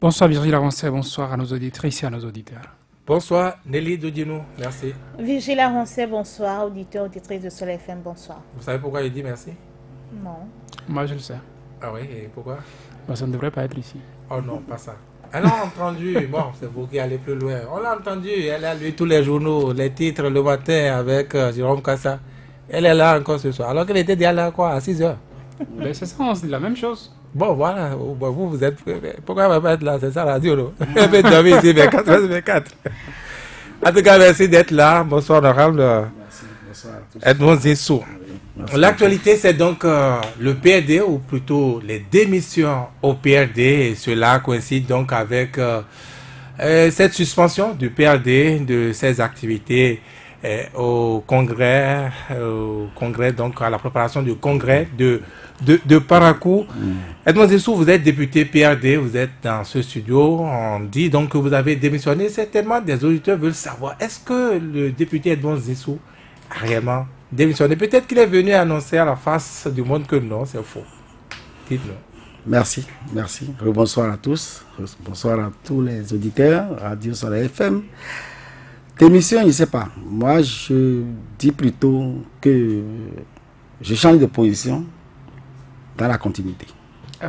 Bonsoir Virgile Arancet, bonsoir à nos auditrices et à nos auditeurs. Bonsoir Nelly Dodino, merci. Virgile Arancet, bonsoir. Auditeurs, auditrices de Soleil FM, bonsoir. Vous savez pourquoi il dit merci? Non. Moi je le sais. Ah oui, et pourquoi? Ça ne devrait pas être ici. Oh non, pas ça. Elle a entendu, bon, c'est vous qui allez plus loin. On l'a entendu, elle a lu tous les journaux, les titres le matin avec Jérôme Kassa. Elle est là encore ce soir, alors qu'elle était déjà là quoi, à 6 heures. Ben, c'est ça, on se dit la même chose. Bon, voilà, vous êtes... Pourquoi elle va pas être là? C'est ça la radio, non? Elle peut dormir ici vers 4h24. En tout cas, merci d'être là. Bonsoir, honorable. Merci, bonsoir à tous. Edmond Zissou. L'actualité, c'est donc le PRD, ou plutôt les démissions au PRD. Et cela coïncide donc avec cette suspension du PRD de ses activités au congrès, donc à la préparation du congrès de Parakou. Edmond Zissou, vous êtes député PRD, vous êtes dans ce studio. On dit donc que vous avez démissionné. Certainement, des auditeurs veulent savoir, est-ce que le député Edmond Zissou a réellement démissionné? Peut-être qu'il est venu annoncer à la face du monde que non, c'est faux. Dites-nous. Merci. Bonsoir à tous. Bonsoir à tous les auditeurs, Radio Soleil FM. Démission, je ne sais pas. Moi, je dis plutôt que je change de position dans la continuité.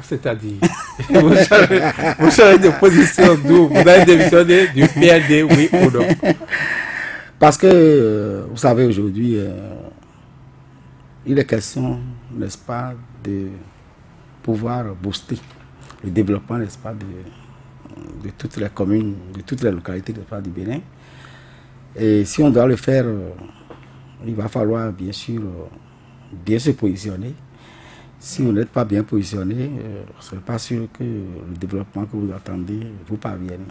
C'est-à-dire, vous changez de position d'où? Vous avez démissionné du PRD, oui ou non? Parce que, vous savez, aujourd'hui, il est question, n'est-ce pas, de pouvoir booster le développement, n'est-ce pas, de toutes les communes, de toutes les localités, n'est-ce pas, du Bénin. Et si on doit le faire, il va falloir, bien sûr, bien se positionner. Si vous n'êtes pas bien positionné, ce n'est pas sûr que le développement que vous attendez vous parvienne.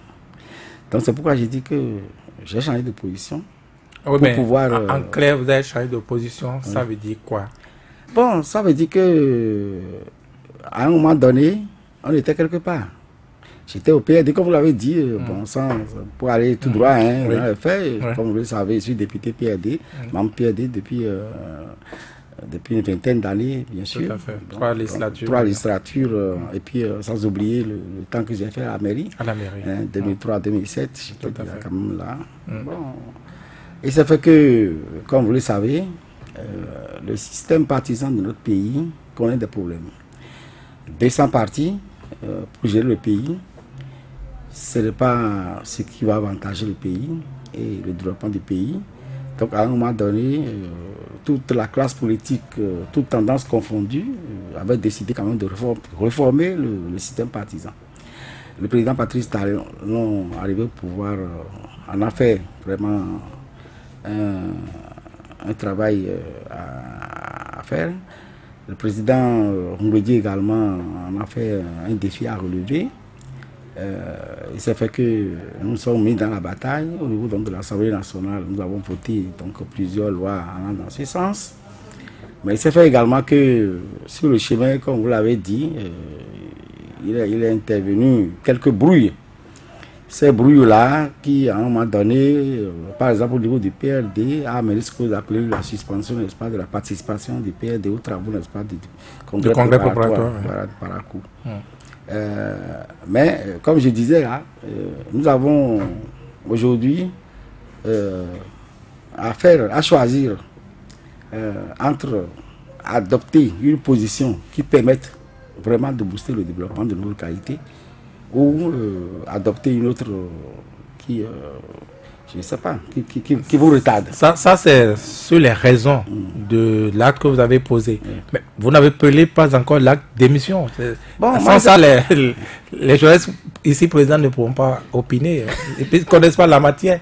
Donc c'est pourquoi j'ai dit que j'ai changé de position. Oui, pour pouvoir, en clair, vous avez changé de position, ça veut dire quoi? Bon, ça veut dire que à un moment donné, on était quelque part. J'étais au PRD, comme vous l'avez dit, bon, pour aller tout droit, hein, oui. dans le fait, Oui. comme vous le savez, je suis député PRD, membre PRD depuis une vingtaine d'années, bien sûr. Tout à fait. Donc, 3 législatures. 3 législatures, et puis sans oublier le temps que j'ai fait à la mairie. À la mairie. Hein, 2003-2007, j'étais Tout à fait. quand même là. Bon. Et ça fait que, comme vous le savez, le système partisan de notre pays connaît des problèmes. 200 partis pour gérer le pays, ce n'est pas ce qui va avantager le pays et le développement du pays. Donc à un moment donné, toute la classe politique, toute tendance confondue, avait décidé quand même de réformer le système partisan. Le président Patrice Talon, arrivé au pouvoir, en a fait vraiment un travail à faire. Le président Ngwedi également en a fait un défi à relever. Il s'est fait que nous sommes mis dans la bataille au niveau donc, de l'Assemblée nationale. Nous avons voté donc, plusieurs lois allant dans ce sens. Mais il s'est fait également que sur le chemin, comme vous l'avez dit, il est intervenu quelques brouilles. Ces brouilles-là qui, à un moment donné, par exemple au niveau du PRD, a amené ce que vous appelez la suspension, n'est-ce pas, de la participation du PRD aux travaux, n'est-ce pas, du congrès préparatoire de Parakou. Mais, comme je disais là, nous avons aujourd'hui à choisir entre adopter une position qui permette vraiment de booster le développement de nos localités ou adopter une autre qui, je ne sais pas, qui vous retarde. Ça c'est sur les raisons de l'acte que vous avez posé. Mais vous n'avez appelé pas encore l'acte d'émission. Bon, sans ça, les journalistes ici présents ne pourront pas opiner. Ils ne connaissent pas la matière.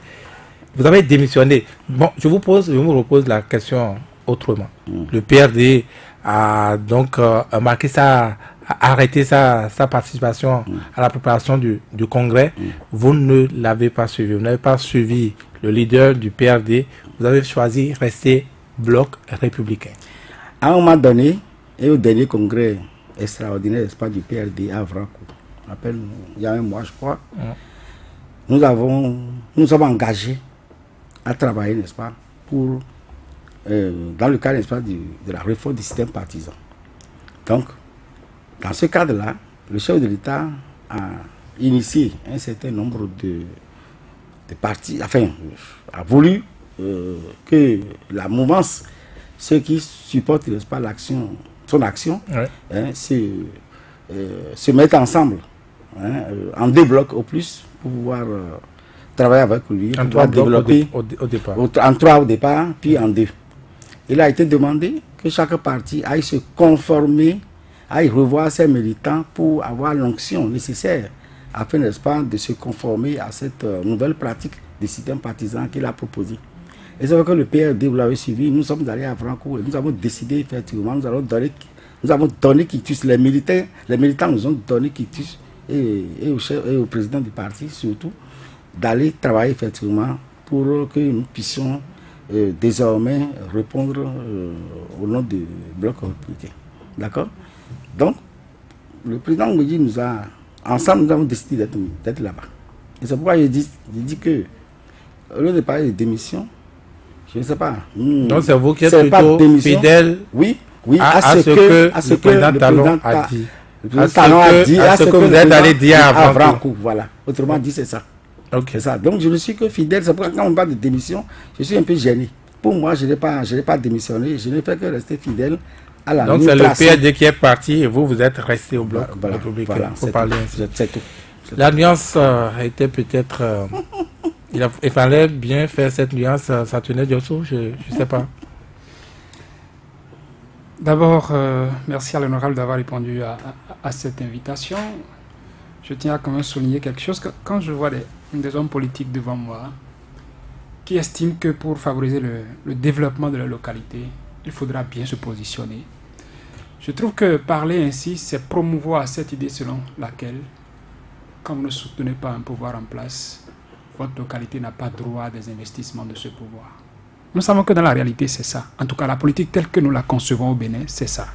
Vous avez démissionné. Bon, je vous repose la question autrement. Le PRD a donc marqué ça, a arrêté sa participation à la préparation du congrès. Vous ne l'avez pas suivi. Vous n'avez pas suivi le leader du PRD. Vous avez choisi rester bloc républicain. À un moment donné, et au dernier congrès extraordinaire, n'est-ce pas, du PRD à Vrancou, il y a un mois, je crois, nous sommes engagés à travailler, n'est-ce pas, pour dans le cadre, n'est-ce pas, de la réforme du système partisan. Donc, dans ce cadre-là, le chef de l'État a initié un certain nombre de partis, enfin, a voulu que la mouvance, ceux qui supportent, n'est-ce pas, son action, Ouais. hein, se mettent ensemble, hein, en 2 blocs au plus, pour pouvoir travailler avec lui, En pour 3 pouvoir blocs développer au départ. en 3 au départ, puis en 2. Il a été demandé que chaque parti aille se conformer, aille revoir ses militants pour avoir l'onction nécessaire afin, n'est-ce pas, de se conformer à cette nouvelle pratique du système partisan qu'il a proposé. Et c'est vrai que le PRD, vous l'avez suivi, nous sommes allés à Franco et nous avons décidé effectivement, nous avons donné quitus, les militants nous ont donné quitus et au président du parti surtout, d'aller travailler effectivement pour que nous puissions désormais répondre au nom du bloc républicain. D'accord? Donc, le président Ngouedji nous a, ensemble, nous avons décidé d'être là-bas. Et c'est pourquoi je dis que, au lieu de parler de démission, je ne sais pas. Donc c'est vous qui êtes plutôt fidèle, oui, à ce que le président Talon a dit. À ce que vous êtes allé dire avant. Voilà. Autrement dit, c'est ça. Ok. C'est ça. Donc je ne suis que fidèle. C'est pourquoi quand on parle de démission, je suis un peu gêné. Pour moi, je n'ai pas démissionné. Je n'ai fait que rester fidèle à la Donc c'est le PRD qui est parti et vous êtes resté au bloc républicain. Voilà, Faut parler ainsi. C'est tout. L'alliance était peut-être... il fallait bien faire cette nuance, ça tenait Diosso, je ne sais pas. D'abord, merci à l'honorable d'avoir répondu à cette invitation. Je tiens à quand même souligner quelque chose. Quand je vois des hommes politiques devant moi qui estiment que pour favoriser le développement de la localité, il faudra bien se positionner. Je trouve que parler ainsi, c'est promouvoir cette idée selon laquelle, quand vous ne soutenez pas un pouvoir en place, votre localité n'a pas droit à des investissements de ce pouvoir. Nous savons que dans la réalité, c'est ça. En tout cas, la politique telle que nous la concevons au Bénin, c'est ça.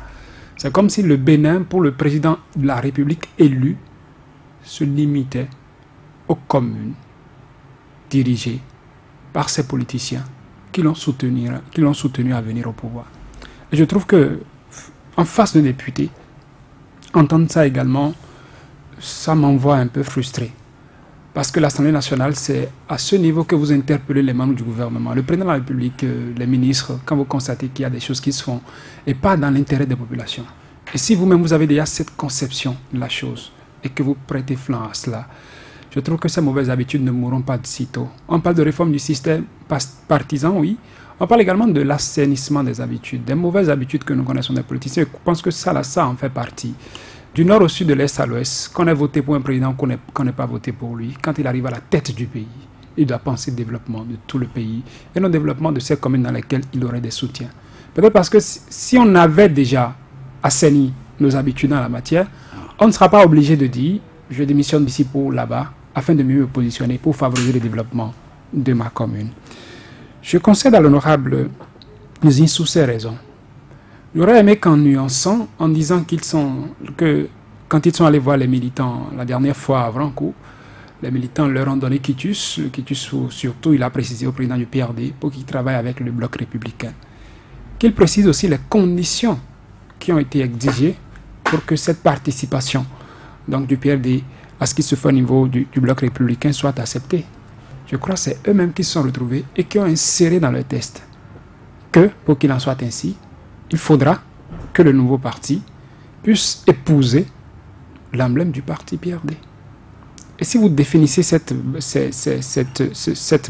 C'est comme si le Bénin, pour le président de la République élu, se limitait aux communes dirigées par ces politiciens qui l'ont soutenu à venir au pouvoir. Et je trouve que, en face de députés, entendre ça également, ça m'envoie un peu frustré. Parce que l'Assemblée nationale, c'est à ce niveau que vous interpellez les membres du gouvernement. Le président de la République, les ministres, quand vous constatez qu'il y a des choses qui se font, et pas dans l'intérêt des populations. Et si vous-même, vous avez déjà cette conception de la chose, et que vous prêtez flanc à cela, je trouve que ces mauvaises habitudes ne mourront pas de sitôt. On parle de réforme du système partisan, oui. On parle également de l'assainissement des habitudes, des mauvaises habitudes que nous connaissons des politiciens. Je pense que ça en fait partie. Du nord au sud, de l'est à l'ouest, qu'on ait voté pour un président, qu'on n'ait pas voté pour lui, quand il arrive à la tête du pays, il doit penser développement de tout le pays et non développement de ces communes dans lesquelles il aurait des soutiens. Peut-être parce que si on avait déjà assaini nos habitudes dans la matière, on ne sera pas obligé de dire « je démissionne d'ici pour là-bas » afin de mieux me positionner pour favoriser le développement de ma commune. Je concède à l'honorable Zinsou ses raisons. J'aurais aimé qu'en nuançant, en disant que quand ils sont allés voir les militants la dernière fois à Vranco, les militants leur ont donné quitus. Le quitus, surtout, il a précisé au président du PRD pour qu'il travaille avec le bloc républicain. Qu'il précise aussi les conditions qui ont été exigées pour que cette participation donc, du PRD à ce qui se fait au niveau du bloc républicain soit acceptée. Je crois que c'est eux-mêmes qui se sont retrouvés et qui ont inséré dans le test que, pour qu'il en soit ainsi, il faudra que le nouveau parti puisse épouser l'emblème du parti PRD. Et si vous définissez cette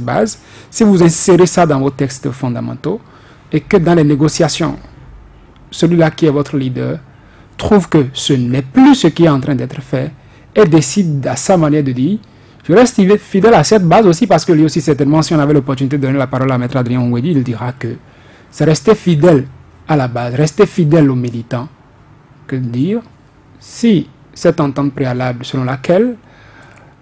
base, si vous insérez ça dans vos textes fondamentaux, et que dans les négociations, celui-là qui est votre leader trouve que ce n'est plus ce qui est en train d'être fait, et décide à sa manière de dire, je reste fidèle à cette base aussi, parce que lui aussi, certainement, si on avait l'opportunité de donner la parole à Maître Adrien Ngouedji, il dira que c'est rester fidèle à la base, rester fidèle aux militants, que de dire, si cette entente préalable selon laquelle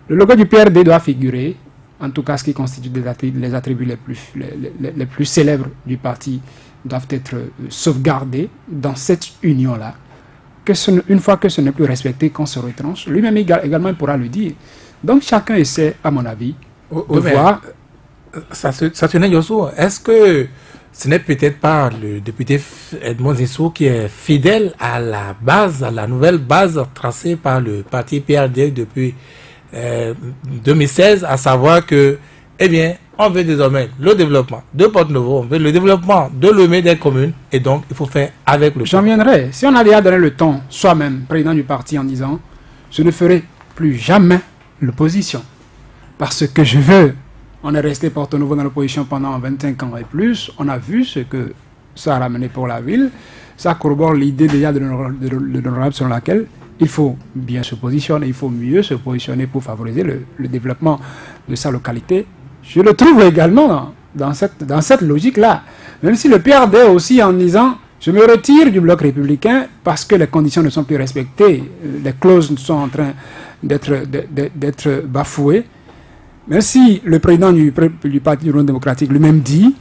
le logo du PRD doit figurer, en tout cas ce qui constitue les attributs les plus célèbres du parti, doivent être sauvegardés dans cette union-là, une fois que ce n'est plus respecté, qu'on se retranche, lui-même également il pourra le dire. Donc chacun essaie, à mon avis, de voir... Ça tenait Yosso, est-ce que ce n'est peut-être pas le député Edmond Zinsou qui est fidèle à la base, à la nouvelle base tracée par le parti PRD depuis 2016, à savoir que, eh bien, on veut désormais le développement de Porto-Novo, on veut le développement de Lomé des communes, et donc il faut faire avec le J'en viendrai. Si on a déjà donné le ton, soi-même, président du parti, en disant je ne ferai plus jamais l'opposition. Parce que je veux. On est resté Porto-Novo dans l'opposition pendant 25 ans et plus. On a vu ce que ça a ramené pour la ville. Ça corrobore l'idée déjà de l'honorable selon laquelle il faut bien se positionner, il faut mieux se positionner pour favoriser le développement de sa localité. Je le trouve également dans cette logique-là. Même si le PRD aussi en disant je me retire du bloc républicain parce que les conditions ne sont plus respectées, les clauses sont en train d'être bafouées. Même si le président du Parti démocratique lui-même dit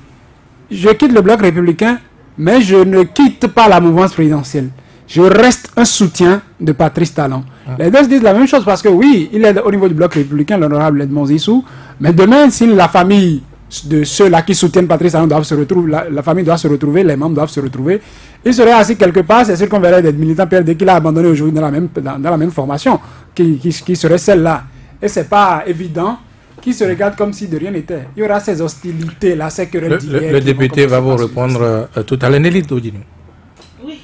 je quitte le bloc républicain, mais je ne quitte pas la mouvance présidentielle. Je reste un soutien de Patrice Talon. Les deux disent la même chose parce que oui, il est au niveau du bloc républicain, l'honorable Edmond Zissou, mais demain, si la famille de ceux-là qui soutiennent Patrice Talon doivent se retrouver, la famille doit se retrouver, les membres doivent se retrouver, il serait assis quelque part, c'est sûr qu'on verrait des militants PRD qu'il a abandonné aujourd'hui dans la même formation, qui serait celle-là. Et c'est pas évident qui se regarde comme si de rien n'était. Il y aura ces hostilités-là, ces querelles d'hier. Le député va vous répondre tout à l'heure. Nelly Dodino. Oui.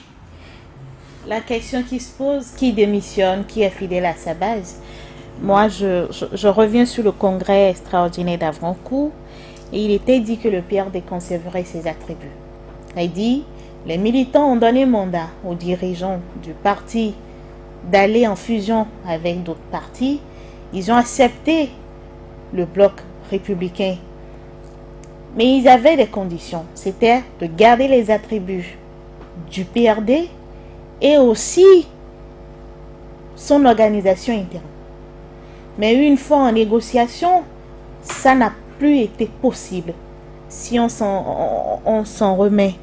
La question qui se pose, qui démissionne, qui est fidèle à sa base. Moi, je reviens sur le congrès extraordinaire d'Avrancourt et il était dit que le PRD conserverait ses attributs. Il dit, les militants ont donné mandat aux dirigeants du parti d'aller en fusion avec d'autres partis. Ils ont accepté le bloc républicain. Mais ils avaient des conditions. C'était de garder les attributs du PRD et aussi son organisation interne. Mais une fois en négociation, ça n'a plus été possible. Si on s'en remet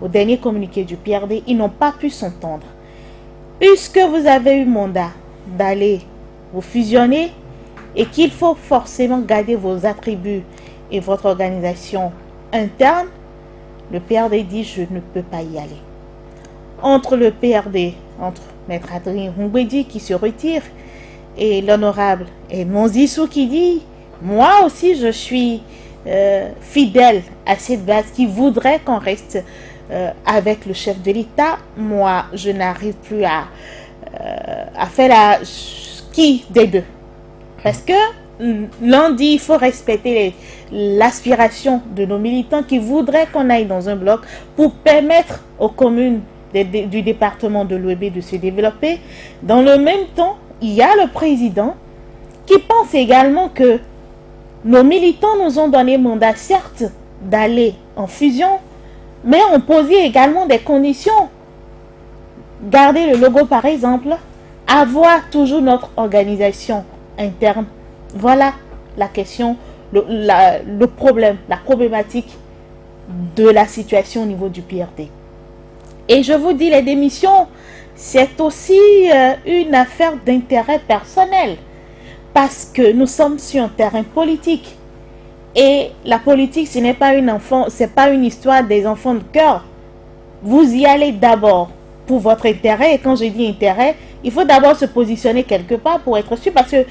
au dernier communiqué du PRD, ils n'ont pas pu s'entendre. Puisque vous avez eu mandat d'aller vous fusionner, et qu'il faut forcément garder vos attributs et votre organisation interne, le PRD dit je ne peux pas y aller. Entre le PRD, entre Maître Adrien Ngwedi qui se retire et l'honorable Edmond Zissou qui dit moi aussi je suis fidèle à cette base qui voudrait qu'on reste avec le chef de l'État, moi je n'arrive plus à faire la qui des deux. Parce que l'on dit il faut respecter l'aspiration de nos militants qui voudraient qu'on aille dans un bloc pour permettre aux communes du département de l'Ouébé de se développer. Dans le même temps, il y a le président qui pense également que nos militants nous ont donné mandat, certes, d'aller en fusion, mais ont posé également des conditions. Garder le logo par exemple, avoir toujours notre organisation interne. Voilà la question, le problème, la problématique de la situation au niveau du PRD. Et je vous dis, les démissions, c'est aussi une affaire d'intérêt personnel. Parce que nous sommes sur un terrain politique. Et la politique, ce n'est pas une histoire des enfants de cœur. Vous y allez d'abord pour votre intérêt. Et quand je dis intérêt, il faut d'abord se positionner quelque part pour être sûr, parce que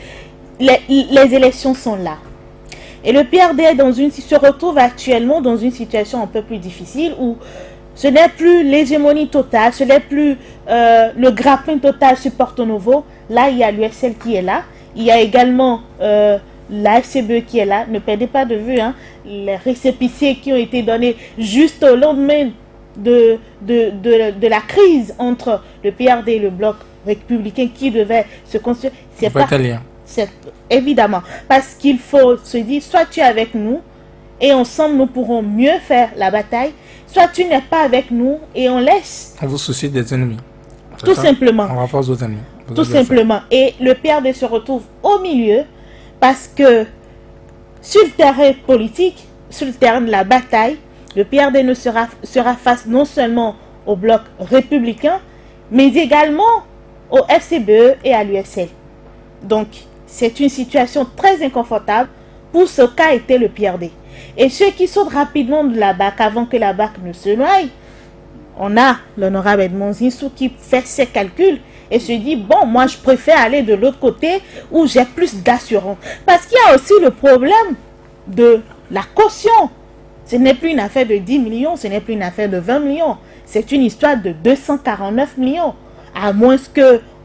les élections sont là. Et le PRD se retrouve actuellement dans une situation un peu plus difficile où ce n'est plus l'hégémonie totale, ce n'est plus le grappin total sur Porto-Novo. Là, il y a l'USL qui est là. Il y a également la FCBE qui est là. Ne perdez pas de vue les récépissés qui ont été donnés juste au lendemain de la crise entre le PRD et le bloc républicain qui devait se construire. C'est évidemment parce qu'il faut se dire, soit tu es avec nous et ensemble nous pourrons mieux faire la bataille, soit tu n'es pas avec nous et on laisse. On vous soucie des ennemis. Tout simplement. On renforce aux ennemis. Tout simplement. Et le PRD se retrouve au milieu parce que sur le terrain politique, sur le terrain de la bataille, le PRD ne sera face non seulement au bloc républicain, mais également au FCBE et à l'USL. Donc, c'est une situation très inconfortable pour ce qu'a été le PRD. Et ceux qui sautent rapidement de la BAC avant que la BAC ne se noie, on a l'honorable Edmond Zissou qui fait ses calculs et se dit, bon, moi je préfère aller de l'autre côté où j'ai plus d'assurance. Parce qu'il y a aussi le problème de la caution. Ce n'est plus une affaire de 10 millions, ce n'est plus une affaire de 20 millions. C'est une histoire de 249 millions. À moins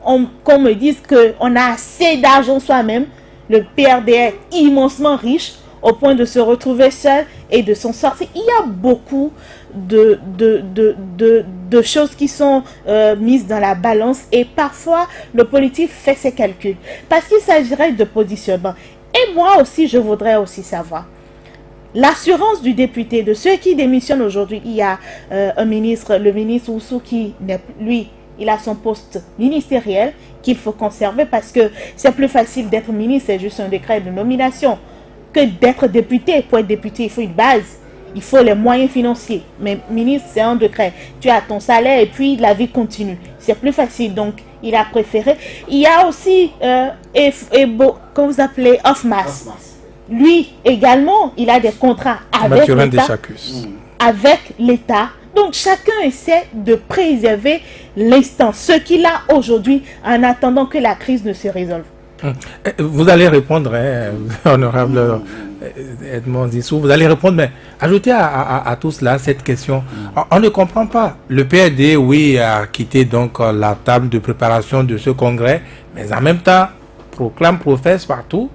qu'on me dise qu'on a assez d'argent soi-même, le PRD est immensement riche au point de se retrouver seul et de s'en sortir. Il y a beaucoup de choses qui sont mises dans la balance et parfois le politique fait ses calculs. Parce qu'il s'agirait de positionnement. Et moi aussi, je voudrais aussi savoir l'assurance du député, de ceux qui démissionnent aujourd'hui. Il y a un ministre, le ministre Oussou, qui, lui, il a son poste ministériel qu'il faut conserver parce que c'est plus facile d'être ministre, c'est juste un décret de nomination, que d'être député. Pour être député, il faut une base, il faut les moyens financiers. Mais ministre, c'est un décret. Tu as ton salaire et puis la vie continue. C'est plus facile, donc il a préféré. Il y a aussi, comment vous appelez, Off-Mass. Lui également, il a des contrats avec l'État. Avec l'État. Donc chacun essaie de préserver l'instant, ce qu'il a aujourd'hui, en attendant que la crise ne se résolve. Vous allez répondre, hein, honorable Edmond Zissou, vous allez répondre, mais ajoutez à tout cela cette question. On ne comprend pas. Le PRD, oui, a quitté donc la table de préparation de ce congrès, mais en même temps, professe partout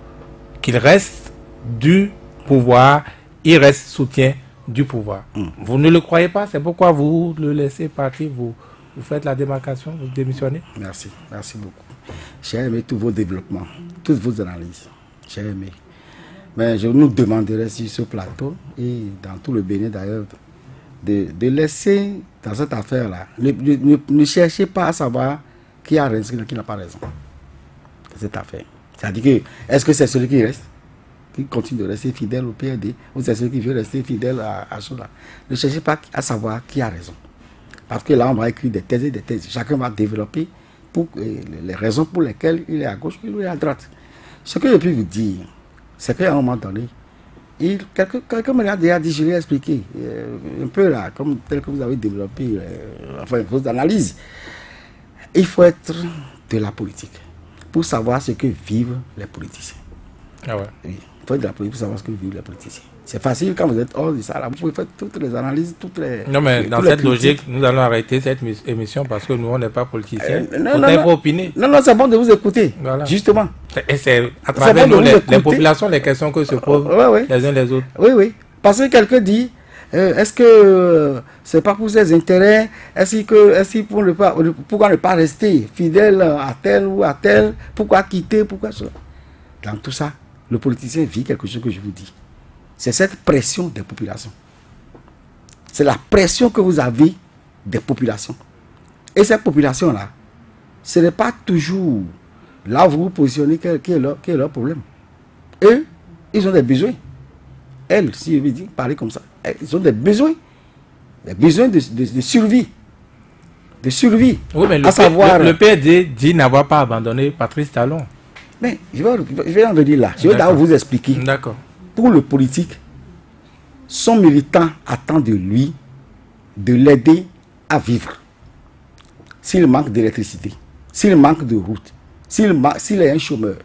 qu'il reste du pouvoir, il reste soutien du pouvoir. Vous ne le croyez pas? C'est pourquoi vous le laissez partir, vous faites la démarcation, vous démissionnez? Merci beaucoup. J'ai aimé tous vos développements, toutes vos analyses. J'ai aimé. Mais je nous demanderai sur ce plateau et dans tout le Bénin d'ailleurs de laisser dans cette affaire-là, ne cherchez pas à savoir qui a raison et qui n'a pas raison. Cette affaire. C'est-à-dire que, est-ce que c'est celui qui reste, qui continue de rester fidèle au PRD, ou c'est celui qui veut rester fidèle à cela? Ne cherchez pas à savoir qui a raison. Parce que là, on va écrire des thèses et des thèses. Chacun va développer les raisons pour lesquelles il est à gauche ou il est à droite. Ce que je peux vous dire, c'est qu'à un moment donné, quelqu'un me l'a déjà dit, je l'ai expliqué, un peu là, comme tel que vous avez développé, enfin, une pose d'analyse. Il faut être de la politique pour savoir ce que vivent les politiciens. Ah ouais. Oui, il faut être de la politique pour savoir ce que vivent les politiciens. C'est facile quand vous êtes hors de ça, là, vous pouvez faire toutes les analyses, toutes les... Non, mais dans cette logique, nous allons arrêter cette émission parce que nous, on n'est pas politiciens. On n'est pas opiner. Non, c'est bon de vous écouter, voilà. Justement. Et c'est à travers nous, les populations, les questions que se posent les uns les autres. Oui. Parce que quelqu'un dit, est-ce que c'est pas pour ses intérêts? Pourquoi ne pas rester fidèle à tel ou à tel? Pourquoi quitter? Pourquoi cela? Dans tout ça, le politicien vit quelque chose que je vous dis. C'est cette pression des populations. C'est la pression que vous avez des populations. Et cette population-là, ce n'est pas toujours là où vous vous positionnez qui est leur problème. Eux, ils ont des besoins. Elles, si je veux dire, parler comme ça, ils ont des besoins. Des besoins de survie. De survie. Oui, mais le PRD dit n'avoir pas abandonné Patrice Talon. Mais je vais en venir là. Je vais d'abord vous expliquer. D'accord. Pour le politique, son militant attend de lui de l'aider à vivre. S'il manque d'électricité, s'il manque de route, s'il est un chômeur,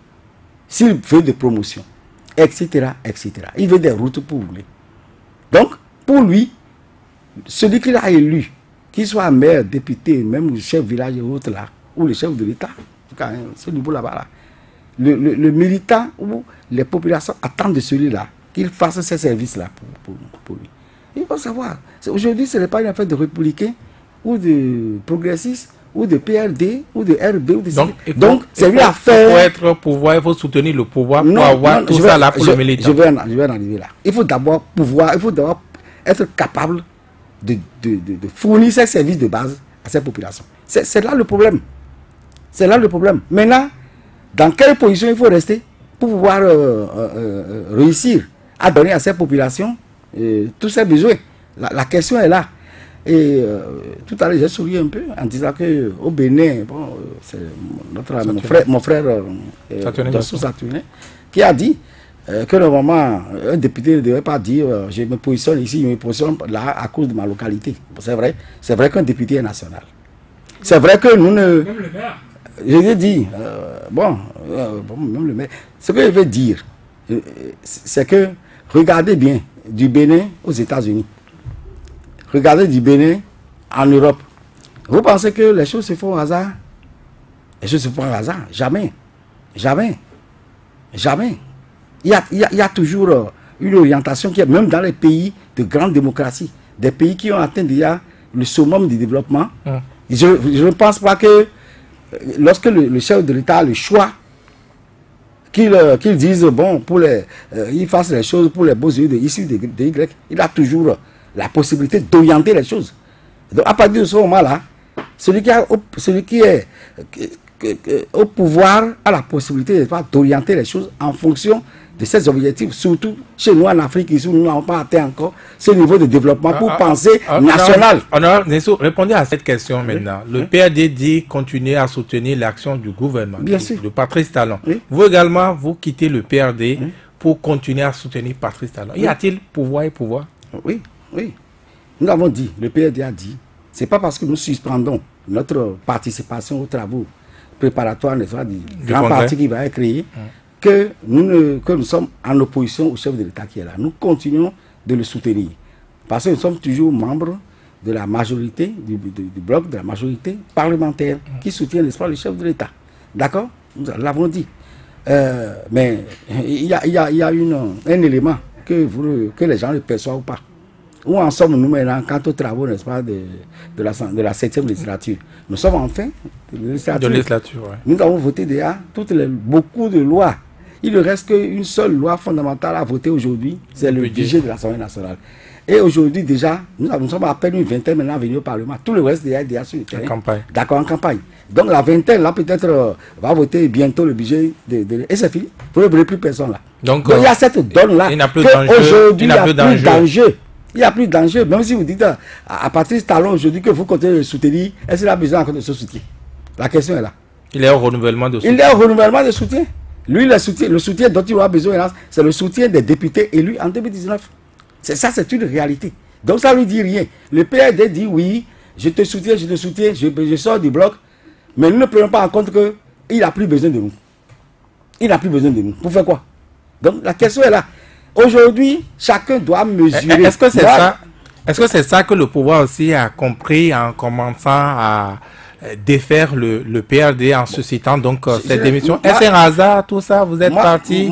s'il veut des promotions, etc., etc. Il veut des routes pour rouler. Donc, pour lui, celui qu'il a élu, qu'il soit maire, député, même le chef de village et autres là, ou le chef de l'État, ce niveau là-bas là, le militant ou les populations attendent de celui-là qu'il fasse ces services-là pour lui. Il faut savoir, aujourd'hui ce n'est pas une affaire de républicains ou de progressistes ou de PRD ou de RB ou de... Donc c'est une affaire... Pour être au pouvoir, il faut soutenir le pouvoir pour avoir tout ça là pour le militant. Je vais en arriver là. Il faut d'abord être capable de fournir ces services de base à ces populations. C'est là le problème. C'est là le problème. Maintenant, dans quelle position il faut rester pour pouvoir réussir à donner à ces populations tous ces besoins? La question est là. Et tout à l'heure, j'ai souri un peu en disant qu'au Bénin, bon, c'est mon frère Saturnin, qui a dit que normalement, un député ne devait pas dire je me positionne ici, je me positionne là à cause de ma localité. C'est vrai qu'un député est national. C'est vrai que nous ne... je l'ai dit, ce que je veux dire, c'est que regardez bien du Bénin aux États-Unis, regardez du Bénin en Europe. Vous pensez que les choses se font au hasard? Les choses se font au hasard? Jamais. Jamais. Jamais. Il y a toujours une orientation qui est, même dans les pays de grande démocratie, des pays qui ont atteint déjà le summum du développement. Je ne pense pas que lorsque le chef de l'État a le choix, qu'il dise, bon, il fasse les choses pour les beaux yeux issus de Y, il a toujours la possibilité d'orienter les choses. Donc à partir de ce moment-là, celui qui est au pouvoir a la possibilité d'orienter les choses en fonction de ses objectifs, surtout chez nous en Afrique, où nous n'avons pas atteint encore ce niveau de développement pour penser national. Répondez à cette question maintenant. Le PRD dit continuer à soutenir l'action du gouvernement, de Patrice Talon. Vous également, vous quittez le PRD pour continuer à soutenir Patrice Talon. Y a-t-il pouvoir et pouvoir? Oui, oui. Nous avons dit, le PRD a dit, c'est pas parce que nous suspendons notre participation aux travaux préparatoires du grand parti qui va être créé que nous sommes en opposition au chef de l'État qui est là. Nous continuons de le soutenir. Parce que nous sommes toujours membres de la majorité, du bloc de la majorité parlementaire qui soutient, n'est-ce pas, le chef de l'État. D'accord? Nous l'avons dit. Mais il y a un élément que les gens ne perçoivent pas. Où en sommes-nous maintenant quant aux travaux, n'est-ce pas, de la 7e législature? Nous sommes en fin de législature. Ouais. Nous avons voté déjà beaucoup de lois. Il ne reste qu'une seule loi fondamentale à voter aujourd'hui, c'est le budget de l'Assemblée nationale. Et aujourd'hui déjà, nous sommes à peine une vingtaine maintenant à venir au Parlement. Tout le reste est déjà sur le terrain. D'accord, en campagne. Donc la vingtaine, là, peut-être, va voter bientôt le budget et c'est fini. Vous ne verrez plus personne là. Donc il y a cette donne-là. Il n'y a plus d'enjeu. Il n'y a plus d'enjeu. Il n'y a plus d'enjeu. Même si vous dites à Patrice Talon aujourd'hui que vous comptez le soutenir, est-ce qu'il a besoin encore de ce soutien? La question est là. Il est au renouvellement de soutien. Il est au renouvellement de soutien. Lui, le soutien dont il aura besoin, c'est le soutien des députés élus en 2019. Ça, c'est une réalité. Donc ça ne lui dit rien. Le PRD dit oui, je te soutiens, je sors du bloc, mais nous ne prenons pas en compte qu'il n'a plus besoin de nous. Il n'a plus besoin de nous. Pour faire quoi? Donc la question est là. Aujourd'hui, chacun doit mesurer. Est-ce que c'est ça que le pouvoir aussi a compris en commençant à défaire le PRD en suscitant donc cette démission? Est-ce un hasard tout ça? Vous êtes parti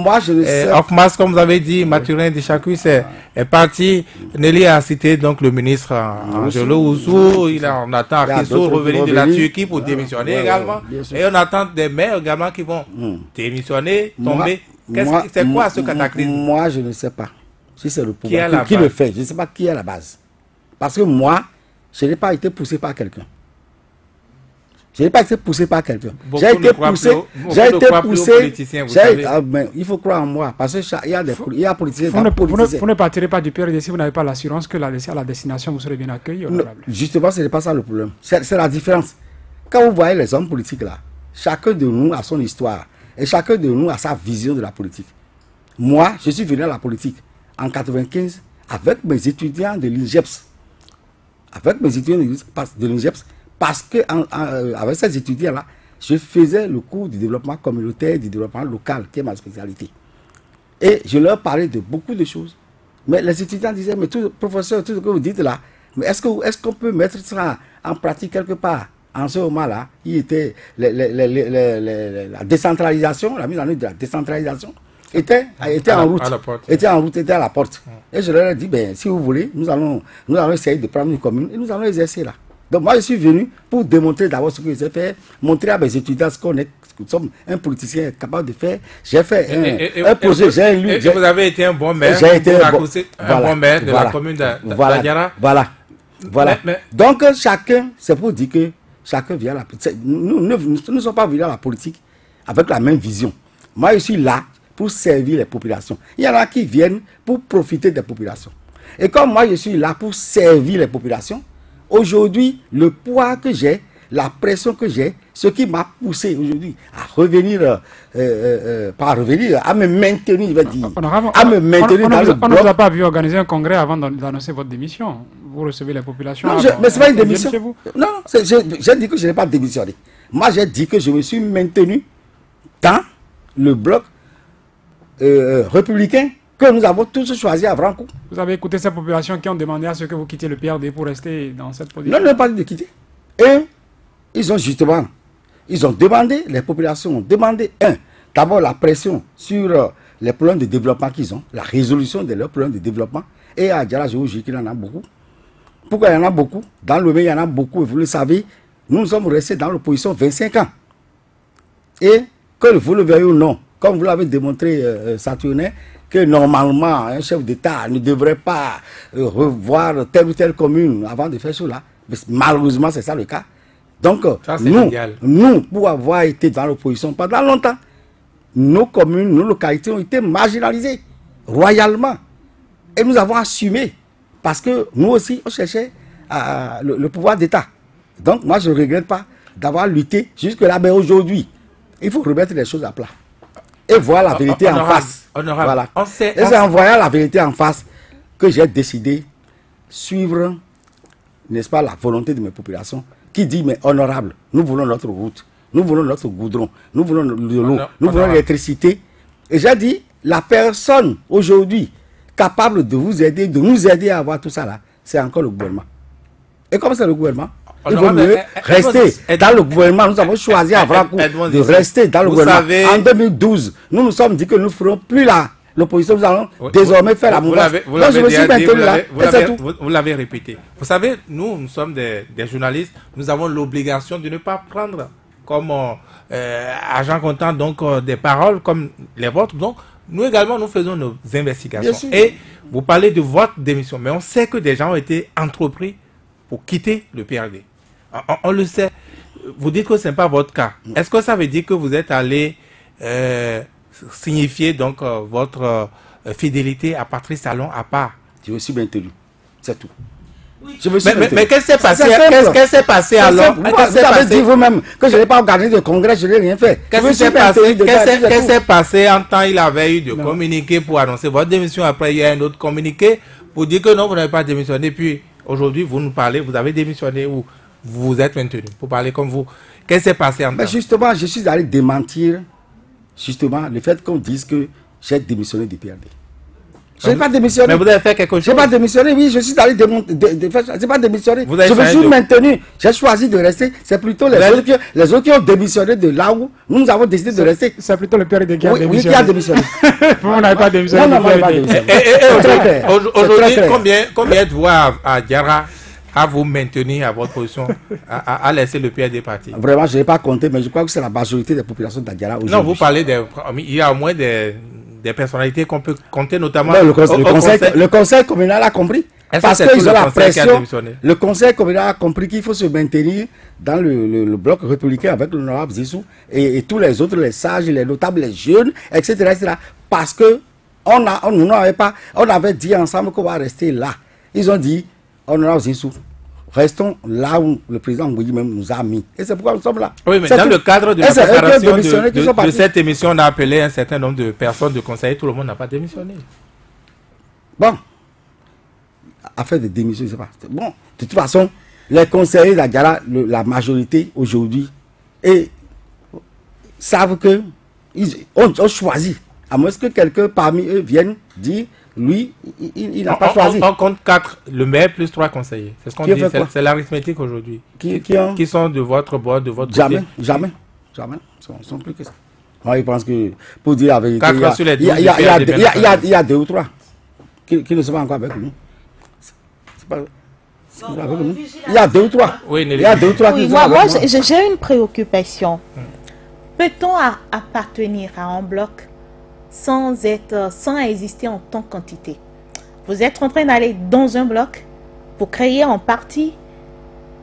off masse, comme vous avez dit, Mathurin Dechacuis est parti. Nelly a cité donc le ministre Angelo Ouzou. On attend Akiso revenir de la Turquie pour démissionner également. Et on attend des maires également qui vont démissionner, tomber. C'est quoi ce cataclysme? Moi, je ne sais pas si c'est le pouvoir qui le fait. Je ne sais pas qui est à la base. Parce que moi, je n'ai pas été poussé par quelqu'un. Je n'ai pas été poussé par quelqu'un. J'ai été poussé. Il faut croire en moi. Parce qu'il y a politiciens. Vous ne partirez pas du PRD si vous n'avez pas l'assurance que à la destination, vous serez bien accueilli. Justement, ce n'est pas ça le problème. C'est la différence. Quand vous voyez les hommes politiques là, chacun de nous a son histoire. Et chacun de nous a sa vision de la politique. Moi, je suis venu à la politique en 1995 avec mes étudiants de l'INGEPS. Avec mes étudiants de l'INGEPS, parce qu'avec ces étudiants-là, je faisais le cours du développement communautaire, du développement local, qui est ma spécialité. Et je leur parlais de beaucoup de choses. Mais les étudiants disaient, mais professeur, tout ce que vous dites là, mais est-ce qu'on peut mettre ça en pratique quelque part? En ce moment-là, il était la décentralisation, la mise en œuvre de la décentralisation était en route, était à la porte. Et je leur ai dit, ben, si vous voulez, nous allons essayer de prendre une commune et nous allons exercer là. Donc moi, je suis venu pour démontrer d'abord ce que j'ai fait, montrer à mes étudiants ce qu'on est, que nous sommes un politicien capable de faire. J'ai fait un projet, j'ai lu. Vous avez été un bon maire, j'ai été un bon maire de la commune d'Adiara. Voilà. Donc chacun, c'est pour dire que chacun vient à la politique. Nous ne sommes pas venus à la politique avec la même vision. Moi, je suis là pour servir les populations. Il y en a qui viennent pour profiter des populations. Et comme moi, je suis là pour servir les populations, aujourd'hui, le poids que j'ai, la pression que j'ai, ce qui m'a poussé aujourd'hui à revenir, à me maintenir, je vais dire, à me maintenir dans le bloc. On ne vous a pas vu organiser un congrès avant d'annoncer votre démission. Vous recevez les populations. Non, mais ce n'est pas une démission. Non, j'ai dit que je n'ai pas démissionné. Moi, j'ai dit que je me suis maintenu dans le bloc républicain que nous avons tous choisi à Vrankou. Vous avez écouté ces populations qui ont demandé à ce que vous quittiez le PRD pour rester dans cette position? Non, ils n'ont pas dit de quitter. Et ils ont justement, les populations ont demandé, d'abord la pression sur les problèmes de développement qu'ils ont, la résolution de leurs problèmes de développement. Et à Djara, je vous jure qu'il y en a beaucoup. Pourquoi il y en a beaucoup? Dans le pays, il y en a beaucoup, et vous le savez, nous sommes restés dans l'opposition 25 ans. Et que vous le veuillez ou non, comme vous l'avez démontré, Saturnin, que normalement, un chef d'État ne devrait pas revoir telle ou telle commune avant de faire cela. Mais malheureusement, c'est ça le cas. Donc, ça, nous, pour avoir été dans l'opposition pendant longtemps, nos communes, nos localités ont été marginalisées royalement. Et nous avons assumé, parce que nous aussi, on cherchait le pouvoir d'État. Donc, moi, je ne regrette pas d'avoir lutté jusque-là, mais aujourd'hui, il faut remettre les choses à plat. Et voir la vérité en face. Voilà. Et c'est en voyant la vérité en face que j'ai décidé suivre, n'est-ce pas, la volonté de mes populations qui dit, mais honorable, nous voulons notre route, nous voulons notre goudron, nous voulons de l'eau, nous voulons l'électricité. Et j'ai dit, la personne aujourd'hui capable de vous aider, de nous aider à avoir tout ça là, c'est encore le gouvernement. Et comme c'est le gouvernement, il vaut mieux rester dans le gouvernement. Nous avons choisi à Vrankou de rester dans le gouvernement. En 2012, nous nous sommes dit que nous ne ferons plus l'opposition. Nous allons désormais faire la mouvance. Donc je me suis maintenu là. Vous l'avez répété. Vous savez, nous sommes des journalistes. Nous avons l'obligation de ne pas prendre comme agent comptant donc des paroles comme les vôtres. Donc nous également, nous faisons nos investigations. Et vous parlez de votre démission. Mais on sait que des gens ont été entrepris pour quitter le PRD. On le sait. Vous dites que ce n'est pas votre cas. Est-ce que ça veut dire que vous êtes allé signifier donc votre fidélité à Patrice Talon à part? Je me suis maintenu. C'est tout. Oui. Mais qu'est-ce qui s'est passé? Qu'est-ce qui s'est passé alors? Vous avez dit vous-même que je n'ai pas organisé de congrès, je n'ai rien fait. Qu'est-ce qui s'est passé en temps il avait eu de communiquer pour annoncer votre démission? Après, il y a un autre communiqué pour dire que non, vous n'avez pas démissionné. Puis aujourd'hui, vous nous parlez, vous avez démissionné ou vous vous êtes maintenu pour parler comme vous. Qu'est-ce qui s'est passé en temps? Justement, je suis allé démentir justement le fait qu'on dise que j'ai démissionné du PRD. Je n'ai pas démissionné. Mais vous avez fait quelque chose? Je n'ai pas démissionné, oui, je suis allé démontrer. Je n'ai pas démissionné. Je me suis maintenu. J'ai choisi de rester. C'est plutôt les autres qui ont démissionné de là où nous avons décidé de rester. C'est plutôt le PRD qui a démissionné. Oui, qui a démissionné. On n'avait pas démissionné. Non, on n'avait pas démissionné. Aujourd'hui, combien êtes-vous à Djara à vous maintenir à votre position, à laisser le PRD partir? Vraiment, je n'ai pas compté, mais je crois que c'est la majorité des populations d'Adjara aujourd'hui. Non, vous parlez il y a au moins des personnalités qu'on peut compter, notamment le conseil communal a compris. Parce qu'ils ont la pression. Le conseil communal a compris qu'il faut se maintenir dans le bloc républicain avec l'honorable Zissou et tous les autres, les sages, les notables, les jeunes, etc. Parce que on avait dit ensemble qu'on va rester là. Ils ont dit, honorable Zissou, restons là où le président Mbouyi même nous a mis. Et c'est pourquoi nous sommes là. Oui, mais dans le cadre de la préparation de cette émission, on a appelé un certain nombre de personnes, de conseillers. Tout le monde n'a pas démissionné. Bon. Affaire de démission, je ne sais pas. Bon, de toute façon, les conseillers d'Adjara, la majorité aujourd'hui, savent que ils ont choisi. À moins que quelqu'un parmi eux vienne dire, lui, il n'a pas choisi. On compte 4, le maire plus 3 conseillers. C'est ce qu'on dit, c'est l'arithmétique aujourd'hui. Qui sont de votre bord, de votre côté? Jamais. Ils sont plus que ça. Moi, je pense que, pour dire la vérité, il y a 2 ou 3 qui ne sont pas encore avec nous. Il y a 2 ou 3. Oui, il y a 2 ou 3 qui sont avec moi. J'ai une préoccupation. Peut-on appartenir à un bloc sans exister en tant qu'entité? Vous êtes en train d'aller dans un bloc pour créer un parti,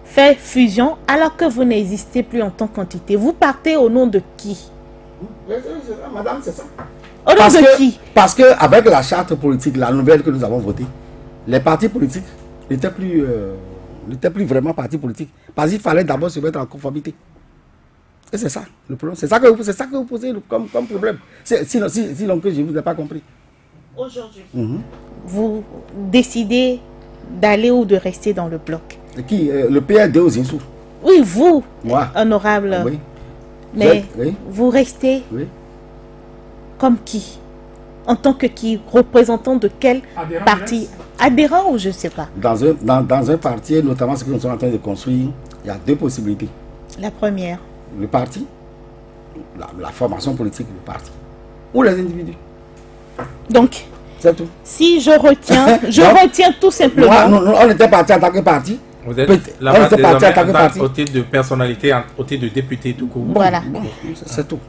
faire fusion, alors que vous n'existez plus en tant qu'entité. Vous partez au nom de qui? Madame, c'est ça. Au nom de qui? Parce qu'avec la charte politique, la nouvelle que nous avons votée, les partis politiques n'étaient plus vraiment partis politiques. Parce qu'il fallait d'abord se mettre en conformité. Et c'est ça le problème. C'est ça que vous posez comme problème. Sinon que je ne vous ai pas compris. Aujourd'hui, vous décidez d'aller ou de rester dans le bloc? Le PRD aux Insou. Oui, vous, Moi. honorable. Oui. Mais Oui. vous restez Oui. comme qui? En tant que qui? Représentant de quel Adhérent, parti? Adhérent ou je ne sais pas. Dans un parti, notamment ce que nous sommes en train de construire, il y a deux possibilités. La première. Le parti, la formation politique du parti, ou les individus. Donc, C'est tout. si je retiens, Donc, retiens tout simplement. Moi, on était parti en tant que parti. Vous êtes On là-bas était parti en tant que désormais parti. au titre de personnalité, au titre de député tout court. Voilà. C'est tout.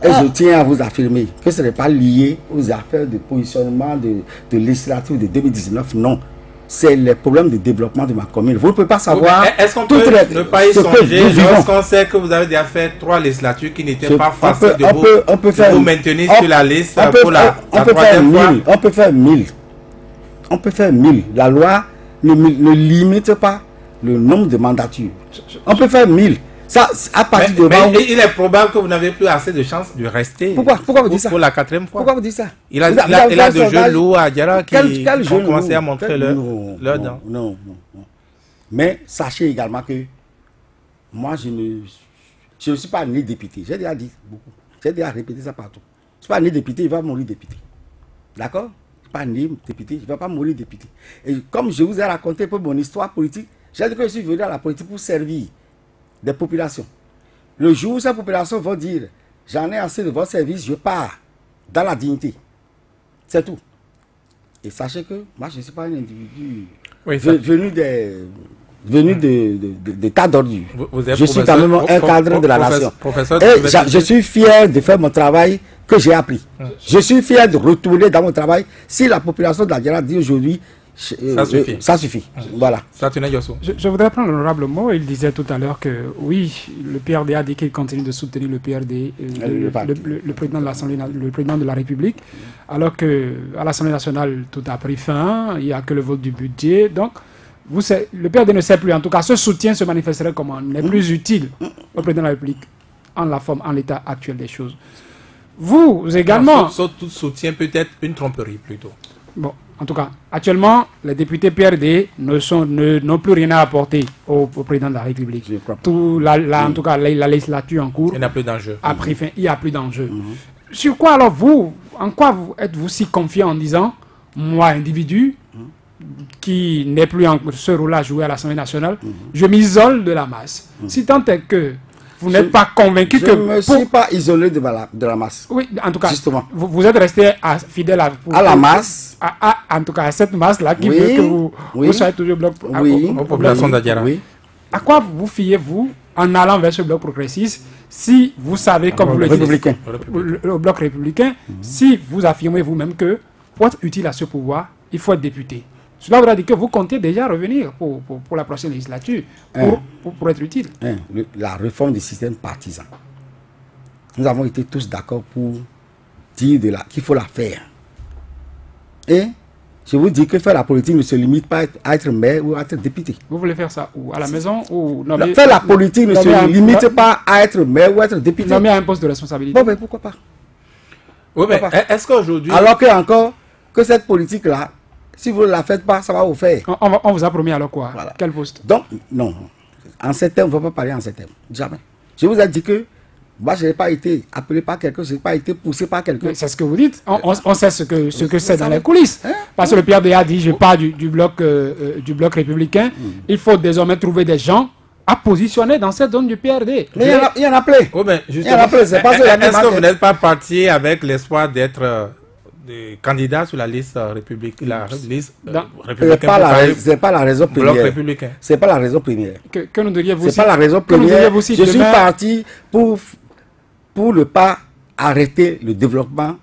Et je tiens à vous affirmer que ce n'est pas lié aux affaires de positionnement de législative de 2019, non. C'est les problèmes de développement de ma commune. Vous ne pouvez pas savoir. Est-ce qu'on toutes peut les- ne pas y ce que songer nous vivons. lorsqu'on sait que vous avez déjà fait 3 législatures qui n'étaient pas faciles de faire vous maintenir sur la liste on peut- pour la on peut faire troisième fois? 1000. On peut faire 1000. On peut faire 1000. La loi ne limite pas le nombre de mandatures. On peut faire 1000. Ça, à partir de là. Mais il est probable que vous n'avez plus assez de chances de rester. Pourquoi vous dites ça? Pour la 4e fois. Pourquoi vous dites ça? Il a Vous avez de fait un jeunes loups à Diarra qui Quel ont jeune commencé loup? à montrer Non, leur non, dents. non. Mais sachez également que moi, je ne suis pas né député. J'ai déjà dit beaucoup. J'ai déjà répété ça partout. Je ne suis pas né député, il va mourir député. D'accord? Je ne suis pas né député, il ne va pas mourir député. Et comme je vous ai raconté un peu mon histoire politique, j'ai dit que je suis venu à la politique pour servir des populations. Le jour où ces populations vont dire j'en ai assez de votre service, je pars dans la dignité. C'est tout. Et sachez que moi, je ne suis pas un individu Oui, ça- venu de tas d'ordures. vous êtes Je suis quand même un cadre de la nation. Professeur Et d'université. je suis fier de faire mon travail que j'ai appris. Je suis fier de retourner dans mon travail. Si la population de la Diarra dit aujourd'hui, Ça suffit. ça suffit. Voilà. Satuna Yosso. Je voudrais prendre l'honorable mot. Il disait tout à l'heure que oui, le PRD a dit qu'il continue de soutenir le PRD, le président de l'Assemblée, le président de la République, alors que à l'Assemblée nationale tout a pris fin. Il n'y a que le vote du budget. Donc, le PRD ne sait plus. En tout cas, ce soutien se manifesterait comme on n'est plus utile au président de la République en l'état actuel des choses. Vous également. Tout soutien peut être une tromperie plutôt. Bon, en tout cas, actuellement, les députés PRD n'ont plus rien à apporter au président de la République. Je crois pas. En tout cas, la législature en cours Il n'y a plus d'enjeu. a pris fin. Il n'y a plus d'enjeu. Sur quoi alors en quoi êtes-vous si confiant en disant, moi, individu, qui n'est plus en ce rôle à jouer à l'Assemblée nationale, je m'isole de la masse. Si tant est que vous n'êtes pas convaincu Je que... ne me suis pas isolé de la masse. Oui, en tout cas, Justement. vous êtes resté fidèle À la masse. En tout cas, à cette masse-là qui Oui, veut que vous oui. soyez toujours bloc. Oui. Aux populations d'Adiara. Oui. À quoi vous fiez-vous en allant vers ce bloc progressiste si vous savez, comme vous le dites, Républicain. le bloc républicain, si vous affirmez vous-même que pour être utile à ce pouvoir, il faut être député. Cela voudra dire que vous comptez déjà revenir pour la prochaine législature, pour être utile. La réforme du système partisan. Nous avons été tous d'accord pour dire qu'il faut la faire. Et je vous dis que faire la politique ne se limite pas à être maire ou à être député. Vous voulez faire ça où? À la maison ou Faire la politique ne se limite pas à être maire ou à être député. Nommer à un poste de responsabilité. Bon, ben pourquoi pas? Oui, mais est-ce qu'aujourd'hui... Alors que encore, que cette politique-là, si vous ne la faites pas, ça va vous faire. On vous a promis alors quoi? Voilà. Quel poste? Donc, non. En ces termes, on ne va pas parler en ces termes. Jamais. Je vous ai dit que moi, je n'ai pas été appelé par quelqu'un, je n'ai pas été poussé par quelqu'un. C'est ce que vous dites. On sait ce que c'est dans les coulisses. Parce que le PRD a dit, je pars du bloc républicain. Il faut désormais trouver des gens à positionner dans cette zone du PRD. Mais il y en a plein. Oh, ben, Il y en a plein. C'est pas est-ce que vous n'êtes pas parti avec l'espoir d'être candidat sur la liste républicaine, c'est pas la raison bloc première. républicain? C'est pas la raison première. Que nous diriez-vous C'est pas la raison première. Je suis parti pour ne pas arrêter le développement